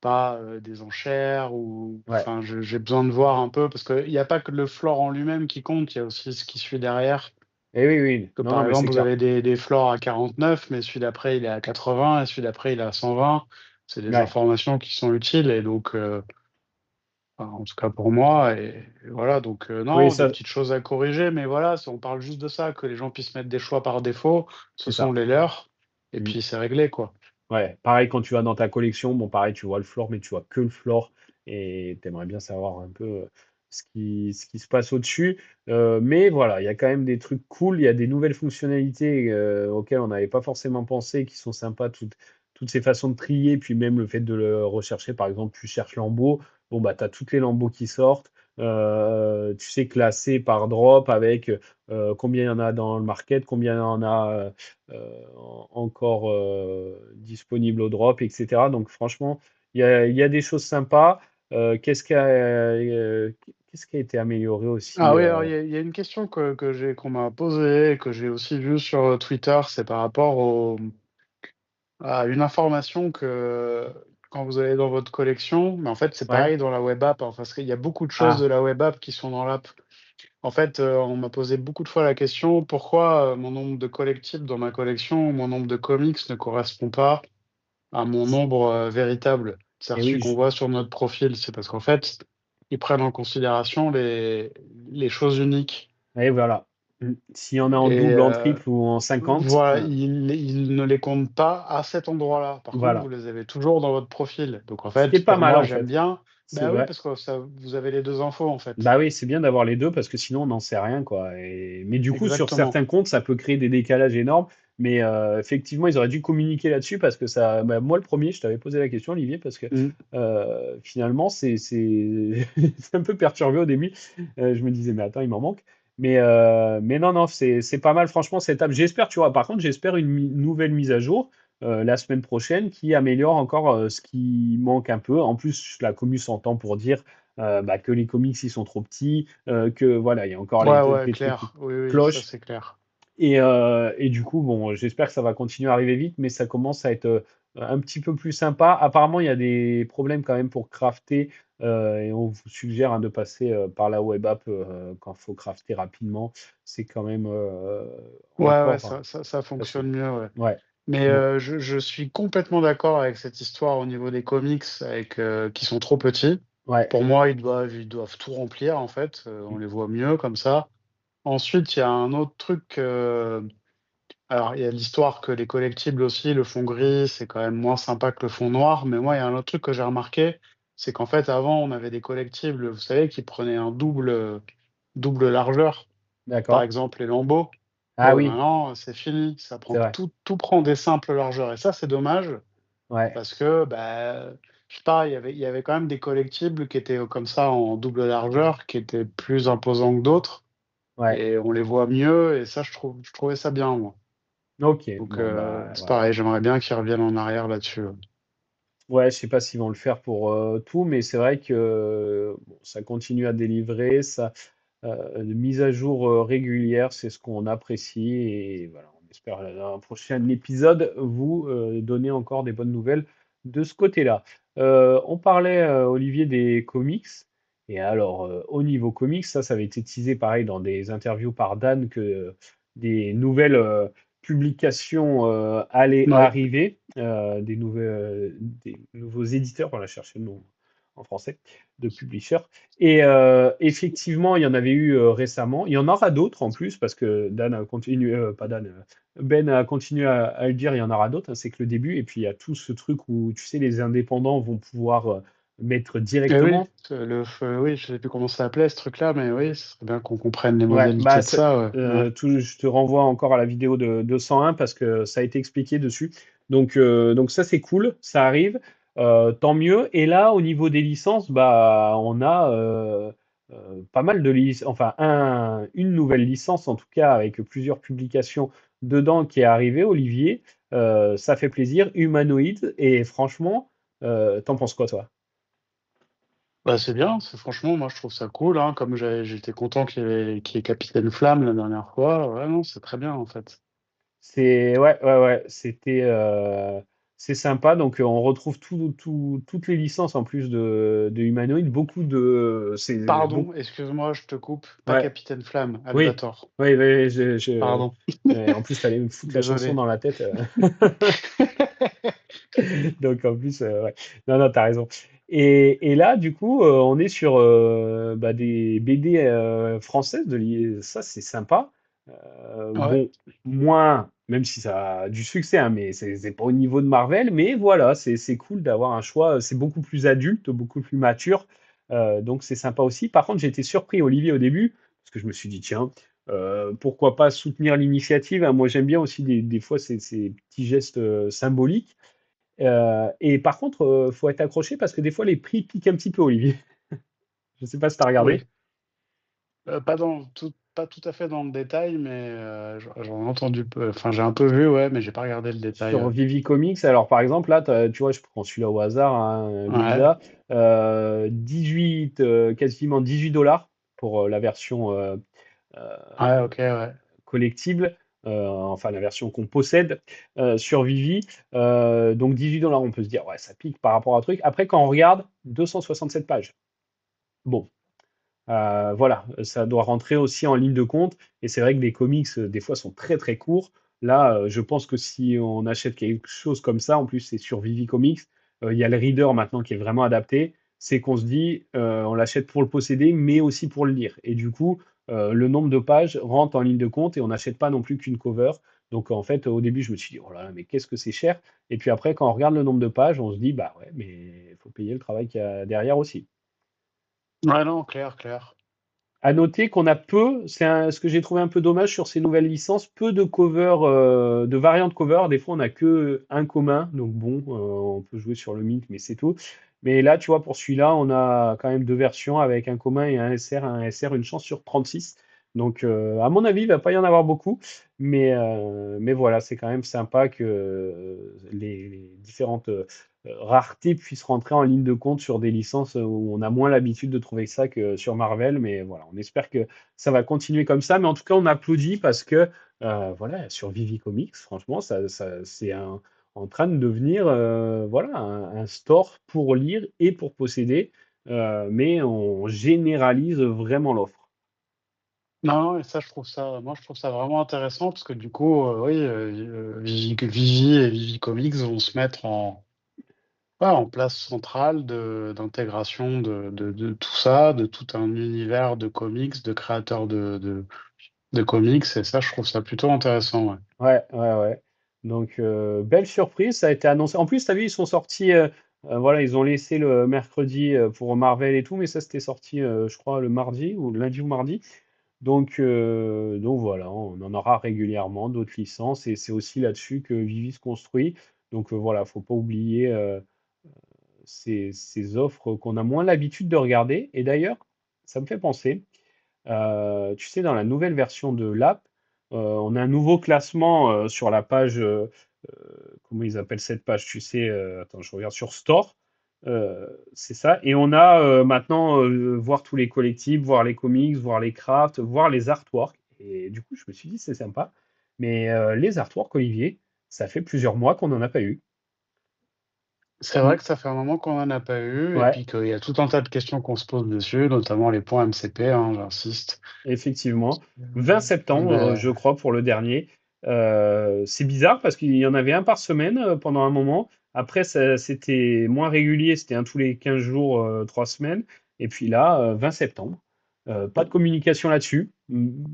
pas des enchères ou, Ouais. enfin j'ai besoin de voir un peu parce qu'il n'y a pas que le floor en lui-même qui compte, il y a aussi ce qui suit derrière. Et oui, oui. Que Non, non, par mais c'est exemple, vous clair. avez des floors à 49, mais celui d'après, il est à 80, et celui d'après, il est à 120. C'est des Ouais. informations qui sont utiles, et donc, enfin, en tout cas pour moi, et voilà, donc Oui, non, des ça, petites choses à corriger, mais voilà, si on parle juste de ça, que les gens puissent mettre des choix par défaut, ce c'est sont ça. les leurs, et Mm. puis c'est réglé, quoi. Ouais, pareil quand tu vas dans ta collection, bon pareil, tu vois le floor, mais tu vois que le floor. et tu aimerais bien savoir un peu ce qui se passe au-dessus. Mais voilà, il y a quand même des trucs cool, il y a des nouvelles fonctionnalités auxquelles on n'avait pas forcément pensé, qui sont sympas, toutes ces façons de trier, puis même le fait de le rechercher, par exemple, tu cherches Lambeau, bon bah tu as toutes les Lambeaux qui sortent, tu sais classer par drop avec combien il y en a dans le market, combien il y en a encore disponible au drop, etc. Donc franchement, il y a des choses sympas. Qu'est-ce qui a été amélioré Ah aussi oui, alors il y a une question qu'on m'a posée, que j'ai aussi vue sur Twitter, c'est par rapport à une information que quand vous allez dans votre collection, mais en fait c'est Ouais. pareil dans la web app, hein, parce qu'il y a beaucoup de choses de Ah, la web app qui sont dans l'app. En fait, on m'a posé beaucoup de fois la question, pourquoi mon nombre de collectibles dans ma collection, mon nombre de comics ne correspond pas à mon nombre véritable, et c'est-à-dire celui oui, qu'on voit sur notre profil. C'est parce qu'en fait, ils prennent en considération les choses uniques. et voilà. S'il y en a en Et double, en triple ou en 50, voilà, ils ne les comptent pas à cet endroit-là. Par contre, vous voilà. les avez toujours dans votre profil. Donc en Ce qui est fait, pas pour mal moi, en j'aime fait. bien. C'est Bah oui, vrai. parce que ça, vous avez les deux infos en fait. Bah oui, c'est bien d'avoir les deux parce que sinon on n'en sait rien, quoi. Mais du coup, sur Exactement. certains comptes, ça peut créer des décalages énormes. Mais effectivement, ils auraient dû communiquer là-dessus parce que ça. Bah, moi, le premier, je t'avais posé la question, Olivier, parce que Mm. finalement, c'est un peu perturbé au début. Je me disais, mais attends, il m'en manque. Mais non, non, c'est pas mal, franchement, cette étape. J'espère, tu vois, par contre, j'espère une nouvelle mise à jour la semaine prochaine qui améliore encore ce qui manque un peu. En plus, la commu s'entend pour dire bah, que les comics ils sont trop petits, que voilà, il y a encore Ouais, ouais, des trucs qui clair. Oui, oui, ça clochent. c'est clair. Et du coup, bon, j'espère que ça va continuer à arriver vite, mais ça commence à être un petit peu plus sympa. Apparemment, il y a des problèmes quand même pour crafter, et on vous suggère hein, de passer par la web app quand il faut crafter rapidement. C'est quand même Ouais, ouais, encore ça pas sûr. fonctionne mieux, ouais. Ouais. Mais Donc, je suis complètement d'accord avec cette histoire au niveau des comics, avec qui sont trop petits. ouais. Pour moi, ils doivent tout remplir, en fait. On les voit mieux comme ça. Ensuite, il y a un autre truc. Alors, il y a l'histoire que les collectibles aussi, le fond gris, c'est quand même moins sympa que le fond noir. Mais moi, il y a un autre truc que j'ai remarqué, c'est qu'en fait, avant, on avait des collectibles, vous savez, qui prenaient un double largeur. Par D'accord. exemple, les lambeaux. Ah Bon, ben oui, maintenant, c'est fini. c'est vrai. Tout prend des simples largeurs. Et ça, c'est dommage Ouais, parce que, bah, je sais pas, il y avait quand même des collectibles qui étaient comme ça en double largeur, qui étaient plus imposants que d'autres. ouais. Et on les voit mieux. Et ça, je trouvais ça bien, moi. Ok, Donc, bon bah c'est voilà. pareil, j'aimerais bien qu'ils reviennent en arrière là-dessus. Ouais, je sais pas s'ils vont le faire pour tout, mais c'est vrai que bon, ça continue à délivrer, ça, de mise à jour régulière, c'est ce qu'on apprécie et voilà, on espère dans un prochain épisode vous donner encore des bonnes nouvelles de ce côté-là. On parlait, Olivier, des comics, et alors au niveau comics, ça avait été teasé pareil dans des interviews par Dan que des nouvelles publications allaient Ouais. arriver, des nouveaux éditeurs, voilà, je cherchais le nom en français, de publishers. Et effectivement, il y en avait eu récemment. Il y en aura d'autres en plus, parce que Dan a continué, pas Dan, Ben a continué à le dire, il y en aura d'autres, hein, c'est que le début. Et puis il y a tout ce truc où, tu sais, les indépendants vont pouvoir mettre Et oui, directement. oui, je sais plus comment ça s'appelait ce truc-là, mais oui, ce serait bien qu'on comprenne les Ouais, bah, modalités de ça. Ouais. Ouais. je te renvoie encore à la vidéo de 101 parce que ça a été expliqué dessus. Donc ça, c'est cool, ça arrive, tant mieux. Et là, au niveau des licences, bah, on a pas mal de licences, enfin, une nouvelle licence en tout cas, avec plusieurs publications dedans qui est arrivée, Olivier. Ça fait plaisir, Humanoid. Et franchement, t'en penses quoi, toi? Bah, c'est bien, franchement, moi je trouve ça cool, hein, comme j'étais content qu'il y ait Capitaine Flamme la dernière fois. Ouais, non, c'est très bien en fait. C'est ouais, ouais, ouais, c'est sympa. Donc on retrouve toutes les licences en plus de Humanoid. Beaucoup de c'est Pardon, beaucoup. excuse-moi, je te coupe, pas Ouais, Capitaine Flamme, oui, Albator. oui, oui, Pardon, en plus t'allais me foutre la chanson désolé. dans la tête. Donc en plus ouais. Non, non, t'as raison. Et là du coup on est sur bah, des BD françaises ça c'est sympa. Ouais. Bon, moins même si ça a du succès, hein, mais c'est pas au niveau de Marvel. Mais voilà, c'est cool d'avoir un choix. C'est beaucoup plus adulte, beaucoup plus mature. Donc c'est sympa aussi. Par contre, j'ai été surpris, Olivier, au début, parce que je me suis dit, tiens, pourquoi pas soutenir l'initiative, hein. Moi, j'aime bien aussi des fois ces petits gestes symboliques. Et par contre, faut être accroché parce que des fois, les prix piquent un petit peu, Olivier. Je sais pas si tu as Oui, regardé. pas tout à fait dans le détail, mais j'en ai entendu peu. Enfin, j'ai un peu vu, ouais, mais j'ai pas regardé le détail. Sur Vivi Comics, alors par exemple, là, tu vois, je prends celui-là au hasard, hein, Ouais, Grisha, 18, quasiment $18 pour la version euh, ouais, ok, ouais. collectible, enfin la version qu'on possède sur Vivi. Donc $18, on peut se dire, ouais, ça pique par rapport à un truc. Après, quand on regarde, 267 pages. Bon, voilà, ça doit rentrer aussi en ligne de compte. Et c'est vrai que les comics, des fois, sont très très courts. Là, je pense que si on achète quelque chose comme ça, en plus c'est sur Vivi Comics, il y a le reader maintenant qui est vraiment adapté. C'est qu'on se dit, on l'achète pour le posséder, mais aussi pour le lire. Et du coup, le nombre de pages rentre en ligne de compte et on n'achète pas non plus qu'une cover. Donc en fait, au début, je me suis dit, oh là là, mais qu'est-ce que c'est cher. Et puis après, quand on regarde le nombre de pages, on se dit, bah ouais, mais il faut payer le travail qu'il y a derrière aussi. Ouais, non, clair, clair. À noter qu'on a peu, ce que j'ai trouvé un peu dommage sur ces nouvelles licences, peu de covers, de variantes cover. Des fois, on n'a que un commun, donc bon, on peut jouer sur le Mint, mais c'est tout. Mais là, tu vois, pour celui-là, on a quand même deux versions avec un commun et un SR. Un SR, une chance sur 36. Donc, à mon avis, il va pas y en avoir beaucoup. Mais voilà, c'est quand même sympa que les différentes rareté puisse rentrer en ligne de compte sur des licences où on a moins l'habitude de trouver ça que sur Marvel. Mais voilà, on espère que ça va continuer comme ça. Mais en tout cas, on applaudit parce que voilà, sur Vivi Comics, franchement, c'est en train de devenir voilà, un store pour lire et pour posséder. Mais on généralise vraiment l'offre. Non, non, et ça, moi, je trouve ça vraiment intéressant parce que du coup, oui, Vivi et Vivi Comics vont se mettre ouais, en place centrale d'intégration de tout ça, de tout un univers de comics, de créateurs de comics, et ça, je trouve ça plutôt intéressant, ouais. Ouais, ouais, ouais. Donc, belle surprise, ça a été annoncé. En plus, tu as vu, ils sont sortis, voilà, ils ont laissé le mercredi pour Marvel et tout, mais ça, c'était sorti, je crois, le mardi, ou lundi ou mardi. Donc voilà, on en aura régulièrement d'autres licences, et c'est aussi là-dessus que Vivi se construit. Donc voilà, faut pas oublier ces offres qu'on a moins l'habitude de regarder. Et d'ailleurs, ça me fait penser. Tu sais, dans la nouvelle version de l'app, on a un nouveau classement sur la page. Comment ils appellent cette page? Tu sais, attends, je regarde sur Store. C'est ça. Et on a maintenant voir tous les collectibles, voir les comics, voir les crafts, voir les artworks. Et du coup, je me suis dit, c'est sympa. Mais les artworks, Olivier, ça fait plusieurs mois qu'on n'en a pas eu. C'est vrai que ça fait un moment qu'on n'en a pas eu, et Ouais. puis qu'il y a tout un tas de questions qu'on se pose dessus, notamment les points MCP, hein, j'insiste. Effectivement. 20 septembre, Mais je crois, pour le dernier. C'est bizarre parce qu'il y en avait un par semaine pendant un moment. Après, c'était moins régulier, c'était un tous les 15 jours, 3 semaines. Et puis là, 20 septembre. Pas de communication là-dessus.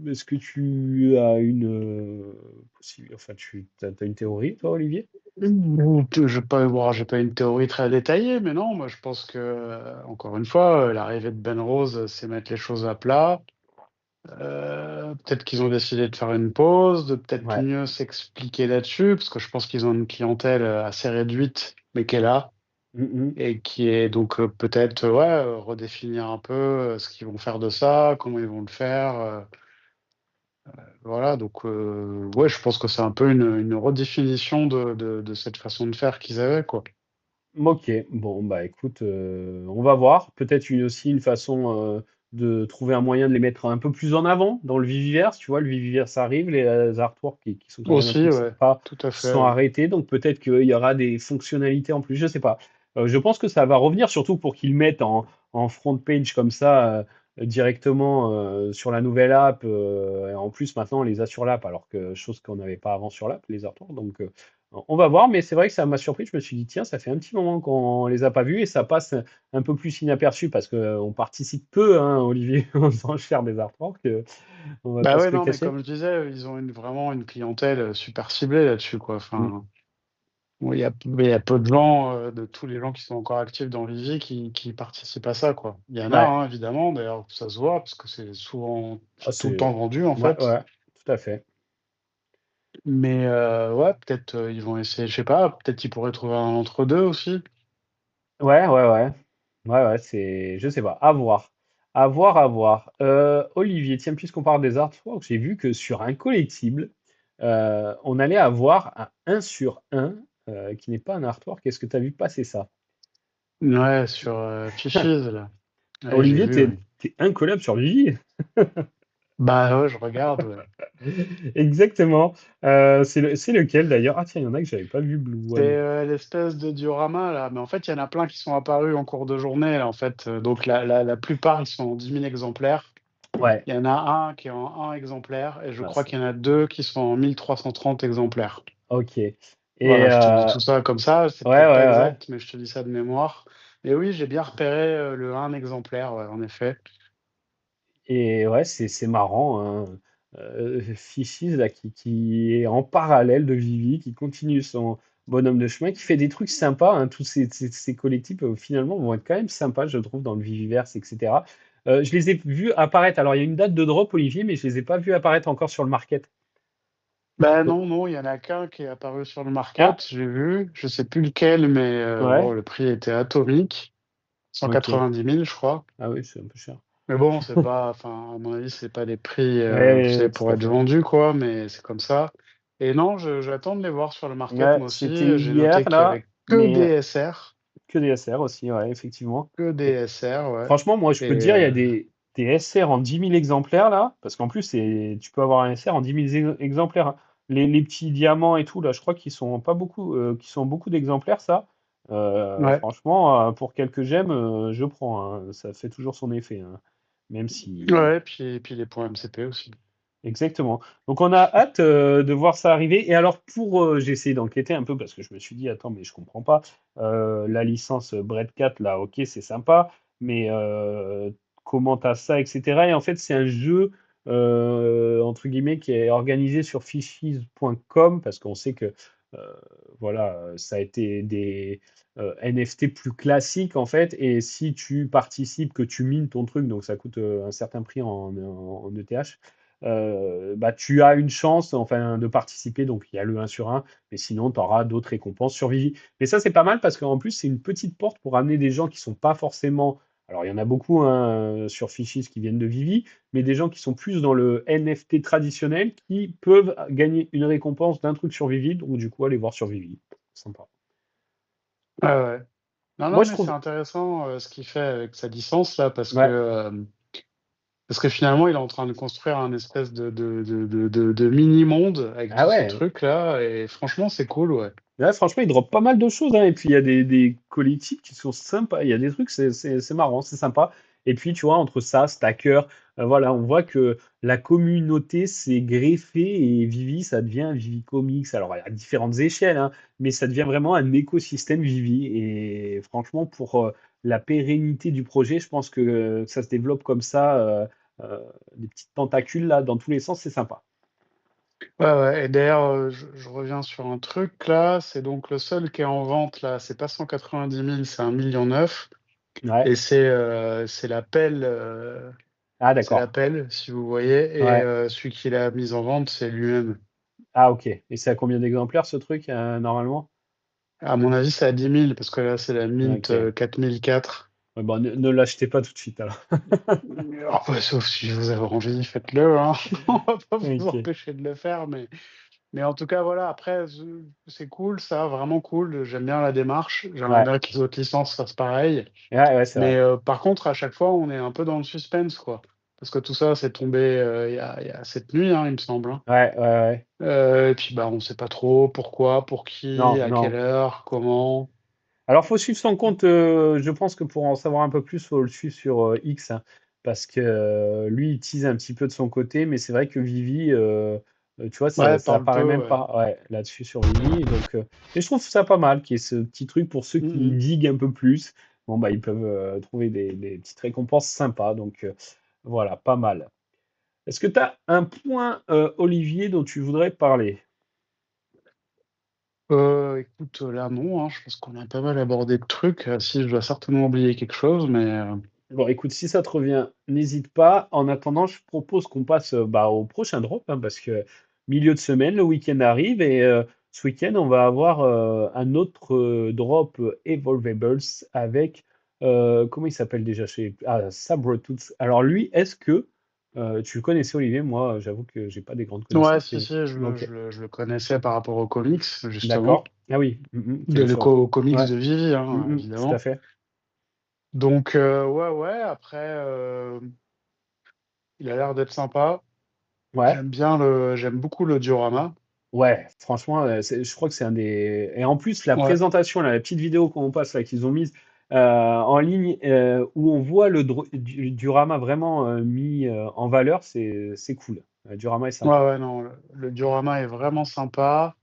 Est-ce que tu as une enfin, tu as une théorie, toi, Olivier? je j'ai pas une théorie très détaillée, mais non, moi je pense que, encore une fois, l'arrivée de Ben Rose, c'est mettre les choses à plat. Peut-être qu'ils ont décidé de faire une pause, de peut-être Ouais. mieux s'expliquer là-dessus, parce que je pense qu'ils ont une clientèle assez réduite, mais qui est là, Mhm. et qui est donc peut-être ouais, redéfinir un peu ce qu'ils vont faire de ça, comment ils vont le faire. Voilà, donc ouais, je pense que c'est un peu une redéfinition de cette façon de faire qu'ils avaient, quoi. Ok, bon, bah écoute, on va voir. Peut-être aussi une façon de trouver un moyen de les mettre un peu plus en avant dans le Viviverse. Tu vois, le Viviverse arrive, les artworks qui sont quand même un Aussi, truc ouais, sympa tout à fait, sont ouais. arrêtés. Donc peut-être qu'il y aura des fonctionnalités en plus. Je sais pas. Je pense que ça va revenir, surtout pour qu'ils mettent en front page comme ça directement sur la nouvelle app. Et en plus, maintenant, on les a sur l'app, alors que chose qu'on n'avait pas avant sur l'app, les artworks. Donc On va voir, mais c'est vrai que ça m'a surpris. Je me suis dit, tiens, ça fait un petit moment qu'on les a pas vus et ça passe un peu plus inaperçu parce qu'on participe peu, hein, Olivier, aux enchères des artworks, on va Bah pas se ouais, le non, mais cacher. comme je disais, ils ont vraiment une clientèle super ciblée là-dessus, quoi. Mm. Enfin, bon, il y a peu de gens, de tous les gens qui sont encore actifs dans Vivi qui participent à ça, quoi. Il y en a, Ouais, hein, évidemment, d'ailleurs, ça se voit, parce que c'est souvent, ah, tout le temps vendu, en ouais, fait. ouais, tout à fait. Mais ouais, peut-être ils vont essayer, je sais pas, peut-être ils pourraient trouver un entre-deux aussi. Ouais, ouais, ouais. Ouais, ouais, je sais pas, à voir. À voir, à voir. Olivier, tiens, puisqu'on parle des artworks, j'ai vu que sur un collectible, on allait avoir un 1 sur 1 qui n'est pas un artwork. Est-ce que tu as vu passer ça? Ouais, sur Fishies, là. Ouais, j'ai Olivier, vu, oui. t'es incollable sur Vivi. Bah ouais, je regarde, ouais. Exactement. C'est lequel d'ailleurs? Ah tiens, il y en a que j'avais pas vu, Blue C'est One. l'espèce de diorama, là. Mais en fait, il y en a plein qui sont apparus en cours de journée, là, en fait. Donc, la plupart, ils sont en 10 000 exemplaires. Ouais. Il y en a un qui est en un exemplaire, et je Ah, crois qu'il y en a deux qui sont en 1330 exemplaires. ok. Et Voilà, je te dis tout ça comme ça. C'est ouais, peut-être pas ouais, ouais. exact, mais je te dis ça de mémoire. Et oui, j'ai bien repéré le un exemplaire, ouais, en effet. Et ouais, c'est marrant, hein. Fishies, là, qui est en parallèle de Vivi, qui continue son bonhomme de chemin, qui fait des trucs sympas, hein. Tous ces collectifs, finalement, vont être quand même sympas, je trouve, dans le Viviverse, etc. Je les ai vus apparaître. Alors, il y a une date de drop, Olivier, mais je les ai pas vus apparaître encore sur le market. Ben non, non, il y en a qu'un qui est apparu sur le Ah, market, j'ai vu. Je sais plus lequel, mais bon, ouais, le prix était atomique. ok. 190 000, je crois. Ah oui, c'est un peu cher. Mais bon, c'est pas, enfin, à mon avis, c'est pas des prix, Ouais, tu ouais, sais, ouais, pour tout à être fait. vendu, quoi, mais c'est comme ça. Et non, j'attends de les voir sur le market, Ouais, moi c'était aussi. J'ai hier, noté qu'il y là, avait que des mais SR, que des SR aussi, ouais, effectivement. que des SR, ouais. Franchement, moi, je peux te Et dire, il y a des SR en 10 000 exemplaires là, parce qu'en plus, tu peux avoir un SR en 10 000 exemplaires, hein. Les petits diamants et tout, là, je crois qu'ils sont pas beaucoup, qui sont beaucoup d'exemplaires, ça. ouais, Franchement, pour quelques gemmes, je prends, hein. Ça fait toujours son effet, hein. Même si. ouais, puis les points MCP aussi. Exactement. Donc, on a hâte de voir ça arriver. Et alors, j'ai essayé d'enquêter un peu parce que je me suis dit, attends, mais je comprends pas. La licence Bread 4, là, ok, c'est sympa, mais comment t'as ça, etc. Et en fait, c'est un jeu, entre guillemets, qui est organisé sur fishies.com parce qu'on sait que, euh, voilà, ça a été des NFT plus classiques, en fait. Et si tu participes, que tu mines ton truc, donc ça coûte un certain prix en ETH, bah, tu as une chance enfin, de participer. Donc, il y a le 1 sur 1, mais sinon, tu auras d'autres récompenses sur Vivi. Mais ça, c'est pas mal parce qu'en plus, c'est une petite porte pour amener des gens qui sont pas forcément. Alors, il y en a beaucoup, hein, sur Fichis qui viennent de Vivi, mais des gens qui sont plus dans le NFT traditionnel qui peuvent gagner une récompense d'un truc sur Vivi, ou du coup aller voir sur Vivi. Sympa. Ouais, ouais. Non, Moi, non, je mais c'est trouve. intéressant ce qu'il fait avec sa licence, là, Ouais. parce que finalement, il est en train de construire un espèce de mini-monde avec Ah tous ces ouais. trucs-là, et franchement, c'est cool, ouais. Là, franchement, il drop pas mal de choses, hein. Et puis, il y a des collectifs qui sont sympas. Il y a des trucs, c'est marrant, c'est sympa. Et puis, tu vois, entre ça, Stacker, voilà, on voit que la communauté s'est greffée et Vivi, ça devient Vivi Comics. Alors, à différentes échelles, hein, mais ça devient vraiment un écosystème Vivi. Et franchement, pour la pérennité du projet, je pense que ça se développe comme ça, euh, des petites tentacules là, dans tous les sens, c'est sympa. Ouais, ouais. Et d'ailleurs, je reviens sur un truc, là, c'est donc le seul qui est en vente, là, c'est pas 190 000, c'est 1,9 million. Ouais. Et c'est la pelle, Ah, c'est la d'accord. pelle, si vous voyez, et Ouais. celui qui l'a mis en vente, c'est lui-même. Ah, ok. Et c'est à combien d'exemplaires ce truc, normalement? À mon avis, c'est à 10 000, parce que là, c'est la Mint Ok. 4004. Ouais, bon, ne l'achetez pas tout de suite alors. Ah, bah, sauf si vous avez envie, faites-le, hein. On va pas vous Ok. empêcher de le faire, mais en tout cas, voilà, après, c'est cool, ça, vraiment cool. J'aime bien la démarche. J'aimerais Ouais. bien que les autres licences fassent pareil. Ouais, ouais, c'est Mais vrai. par contre, à chaque fois, on est un peu dans le suspense, quoi. Parce que tout ça, c'est tombé il y a cette nuit, hein, il me semble, hein. Ouais, ouais, ouais. Et puis, bah, on sait pas trop pourquoi, pour qui, Non, à quelle non. heure, comment. Alors, faut suivre son compte. Je pense que pour en savoir un peu plus, faut le suivre sur X, hein, parce que lui, il tease un petit peu de son côté, mais c'est vrai que Vivi, Tu vois, Ouais, ça parle apparaît peu, même ouais. pas, ouais, là-dessus sur Vivi. Donc, et je trouve ça pas mal, qu'il y ait ce petit truc pour ceux qui Mmh. diguent un peu plus. Bon, bah, ils peuvent trouver des petites récompenses sympas. Donc, voilà, pas mal. Est-ce que tu as un point, Olivier, dont tu voudrais parler? Écoute, là non, hein, je pense qu'on a pas mal abordé de trucs, si je dois certainement oublier quelque chose, mais Bon, écoute, si ça te revient, n'hésite pas. En attendant, je propose qu'on passe bah, au prochain drop, hein, parce que milieu de semaine, le week-end arrive et ce week-end, on va avoir un autre drop Evolvables avec, comment il s'appelle déjà chez Sabretooth. Alors lui, est-ce que tu le connaissais, Olivier? Moi, j'avoue que j'ai pas des grandes ouais, connaissances, si, mais si, ok, je le connaissais par rapport aux comics, justement, d'accord. Ah oui, qui de est le sur... co aux comics Ouais, de Vivi, hein, tout à évidemment. fait. Donc ouais, ouais, après, il a l'air d'être sympa. Ouais. J'aime beaucoup le diorama. Ouais, franchement, je crois que c'est un des. Et en plus, la Ouais, présentation, là, la petite vidéo qu'on passe là, qu'ils ont mise en ligne, où on voit du Rama vraiment mis en valeur, c'est cool. Du Rama est ouais, sympa. ouais, non, le diorama est vraiment sympa.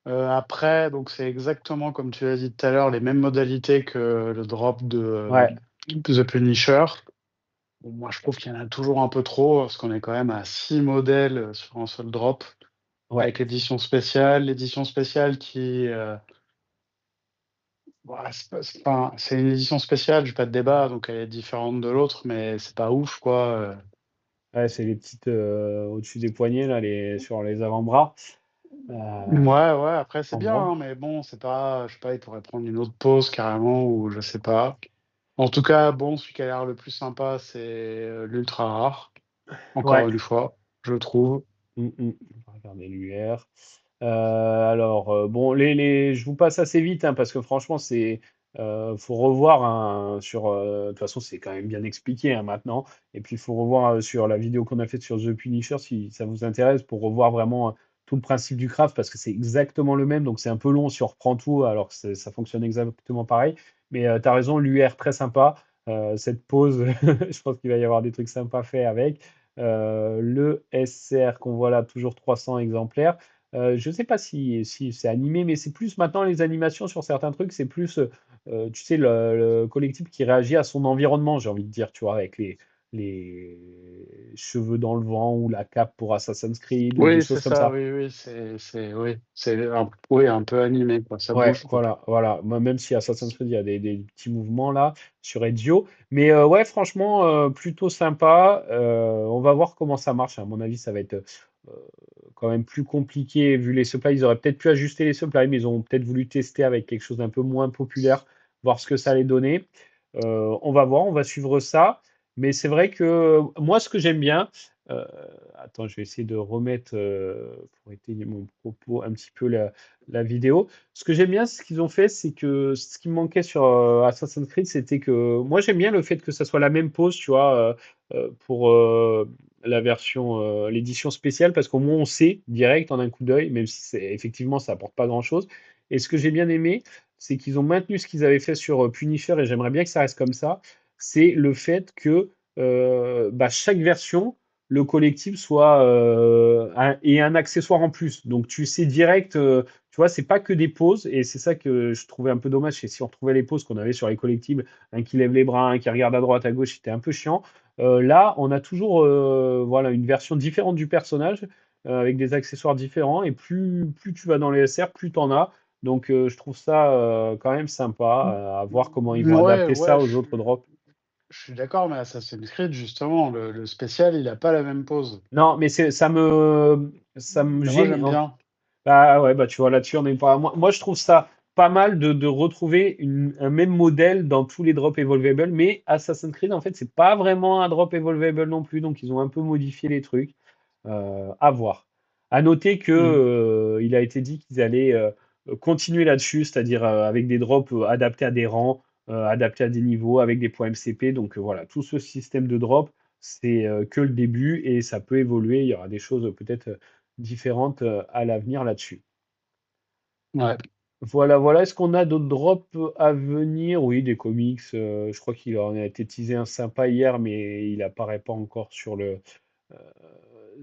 Après, donc c'est exactement comme tu l'as dit tout à l'heure, les mêmes modalités que le drop Ouais, de The Punisher. Bon, moi, je trouve qu'il y en a toujours un peu trop, parce qu'on est quand même à 6 modèles sur un seul drop, ouais, avec l'édition spéciale. L'édition spéciale qui... ouais, c'est une édition spéciale, j'ai pas de débat, donc elle est différente de l'autre, mais c'est pas ouf, quoi. ouais, c'est les petites au-dessus des poignets, là, sur les avant-bras, Ouais, ouais, après c'est en bien, gros. hein, mais bon, c'est pas... Je sais pas, il pourrait prendre une autre pause carrément, ou je sais pas. En tout cas, bon, celui qui a l'air le plus sympa, c'est l'ultra rare, encore Ouais. une fois, je trouve. On va regarder l'UR. Alors, bon, je vous passe assez vite, hein, parce que franchement, faut revoir hein, de toute façon, c'est quand même bien expliqué hein, maintenant. Et puis, il faut revoir sur la vidéo qu'on a faite sur The Punisher si ça vous intéresse pour revoir vraiment tout le principe du craft parce que c'est exactement le même. Donc, c'est un peu long si on reprend tout alors que ça fonctionne exactement pareil. Mais tu as raison, l'UR très sympa. Cette pause, je pense qu'il va y avoir des trucs sympas faits avec. Le SR qu'on voit là, toujours 300 exemplaires. Je ne sais pas si c'est animé, mais c'est plus maintenant les animations sur certains trucs, c'est plus, tu sais, le collectif qui réagit à son environnement, j'ai envie de dire, tu vois, avec les cheveux dans le vent ou la cape pour Assassin's Creed ou des Oui, c'est choses comme ça, ça. oui, oui, oui, oui, un peu animé, quoi, ça Ouais, bouge, quoi. voilà, voilà. Moi, même si Assassin's Creed, il y a des petits mouvements là sur Ezio. Mais ouais, franchement, plutôt sympa. On va voir comment ça marche. À mon avis, ça va être quand même plus compliqué vu les supplies. Ils auraient peut-être pu ajuster les supplies, mais ils ont peut-être voulu tester avec quelque chose d'un peu moins populaire, voir ce que ça allait donner. On va voir, on va suivre ça. Mais c'est vrai que moi, ce que j'aime bien, euh, attends, je vais essayer de remettre, pour étayer mon propos, un petit peu la vidéo. Ce que j'aime bien, ce qu'ils ont fait, c'est que ce qui me manquait sur Assassin's Creed, c'était que moi j'aime bien le fait que ça soit la même pose, tu vois, pour la version, l'édition spéciale, parce qu'au moins on sait direct en un coup d'œil, même si effectivement ça apporte pas grand-chose. Et ce que j'ai bien aimé, c'est qu'ils ont maintenu ce qu'ils avaient fait sur Punisher, et j'aimerais bien que ça reste comme ça. C'est le fait que bah, chaque version, le collectif soit et un accessoire en plus. Donc tu sais direct. Tu vois, c'est pas que des pauses, et c'est ça que je trouvais un peu dommage. C'est si on retrouvait les pauses qu'on avait sur les collectibles, un qui lève les bras, un qui regarde à droite, à gauche, c'était un peu chiant. Là, on a toujours voilà, une version différente du personnage, avec des accessoires différents, et plus tu vas dans les SR, plus tu en as. Donc je trouve ça quand même sympa, à voir comment ils vont Ouais, adapter ouais, ça aux autres drops. je suis d'accord, mais Assassin's Creed, justement, le spécial, il a pas la même pose. Non, mais ça me Mais moi, gêne. j'aime bien. Bah ouais, bah tu vois, là-dessus, on est pas. Moi, je trouve ça pas mal de retrouver un même modèle dans tous les drops Evolvable, mais Assassin's Creed, en fait, c'est pas vraiment un drop Evolvable non plus, donc ils ont un peu modifié les trucs. À voir. À noter que, Mm. il a été dit qu'ils allaient continuer là-dessus, c'est-à-dire avec des drops adaptés à des rangs, adaptés à des niveaux, avec des points MCP. Donc voilà, tout ce système de drop, c'est que le début et ça peut évoluer. Il y aura des choses peut-être différentes à l'avenir là-dessus. Ouais. Voilà, voilà. Est-ce qu'on a d'autres drops à venir? Oui, des comics. Je crois qu'il en a été teasé un sympa hier, mais il apparaît pas encore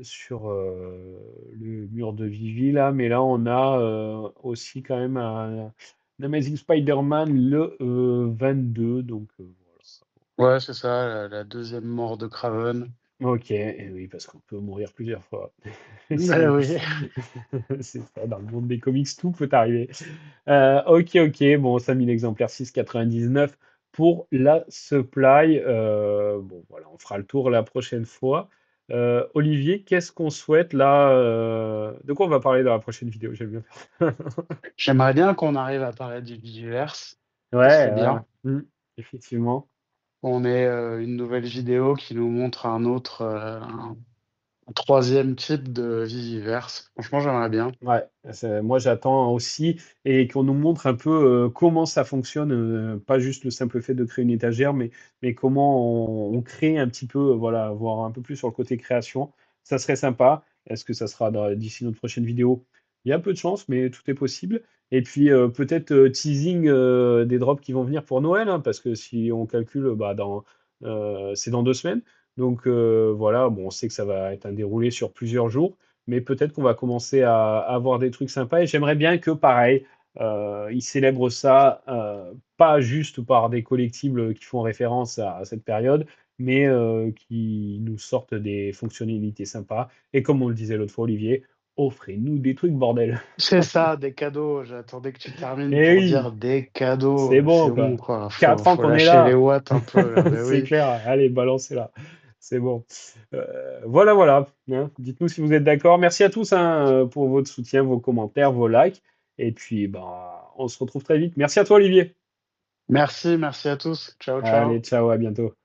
sur le mur de Vivi là, mais là on a aussi quand même un Amazing Spider-Man le 22, donc voilà. Ouais, c'est ça, la 2e mort de Craven. Ok, et oui, parce qu'on peut mourir plusieurs fois. Eh C'est oui. c'est ça, dans le monde des comics, tout peut arriver. Ok, ok, bon, 5000 exemplaires, 6,99 pour la supply. Bon, voilà, on fera le tour la prochaine fois. Olivier, qu'est-ce qu'on souhaite là de quoi on va parler dans la prochaine vidéo? J'aime bien faire. J'aimerais bien qu'on arrive à parler du Vigiverse. Ce Ouais, serait ouais, bien. effectivement. On ait une nouvelle vidéo qui nous montre un 3e type de Vigiverse. Franchement, j'aimerais bien. Ouais, moi j'attends aussi et qu'on nous montre un peu comment ça fonctionne, pas juste le simple fait de créer une étagère, mais comment on crée un petit peu, voilà, voir un peu plus sur le côté création. Ça serait sympa. Est-ce que ça sera d'ici notre prochaine vidéo? Il y a peu de chance, mais tout est possible. Et puis peut-être teasing des drops qui vont venir pour Noël, hein, parce que si on calcule, bah, c'est dans 2 semaines. Donc voilà, bon, on sait que ça va être un déroulé sur plusieurs jours mais peut-être qu'on va commencer à avoir des trucs sympas. Et j'aimerais bien que, pareil, ils célèbrent ça, pas juste par des collectibles qui font référence à cette période, mais qui nous sortent des fonctionnalités sympas. Et comme on le disait l'autre fois, Olivier, offrez-nous des trucs, bordel. C'est ça, des cadeaux. J'attendais que tu termines Et pour oui, dire des c'est cadeaux. bon, C'est quoi. bon, quoi. 4 ans Faut qu'on est lâcher les là. watts un peu, là. Mais C'est oui. clair. Allez, balancez-la. C'est bon. Voilà, voilà. Hein. Dites-nous si vous êtes d'accord. Merci à tous hein, pour votre soutien, vos commentaires, vos likes. Et puis, bah, on se retrouve très vite. Merci à toi, Olivier. Merci, merci à tous. Ciao, ciao. Allez, ciao, à bientôt.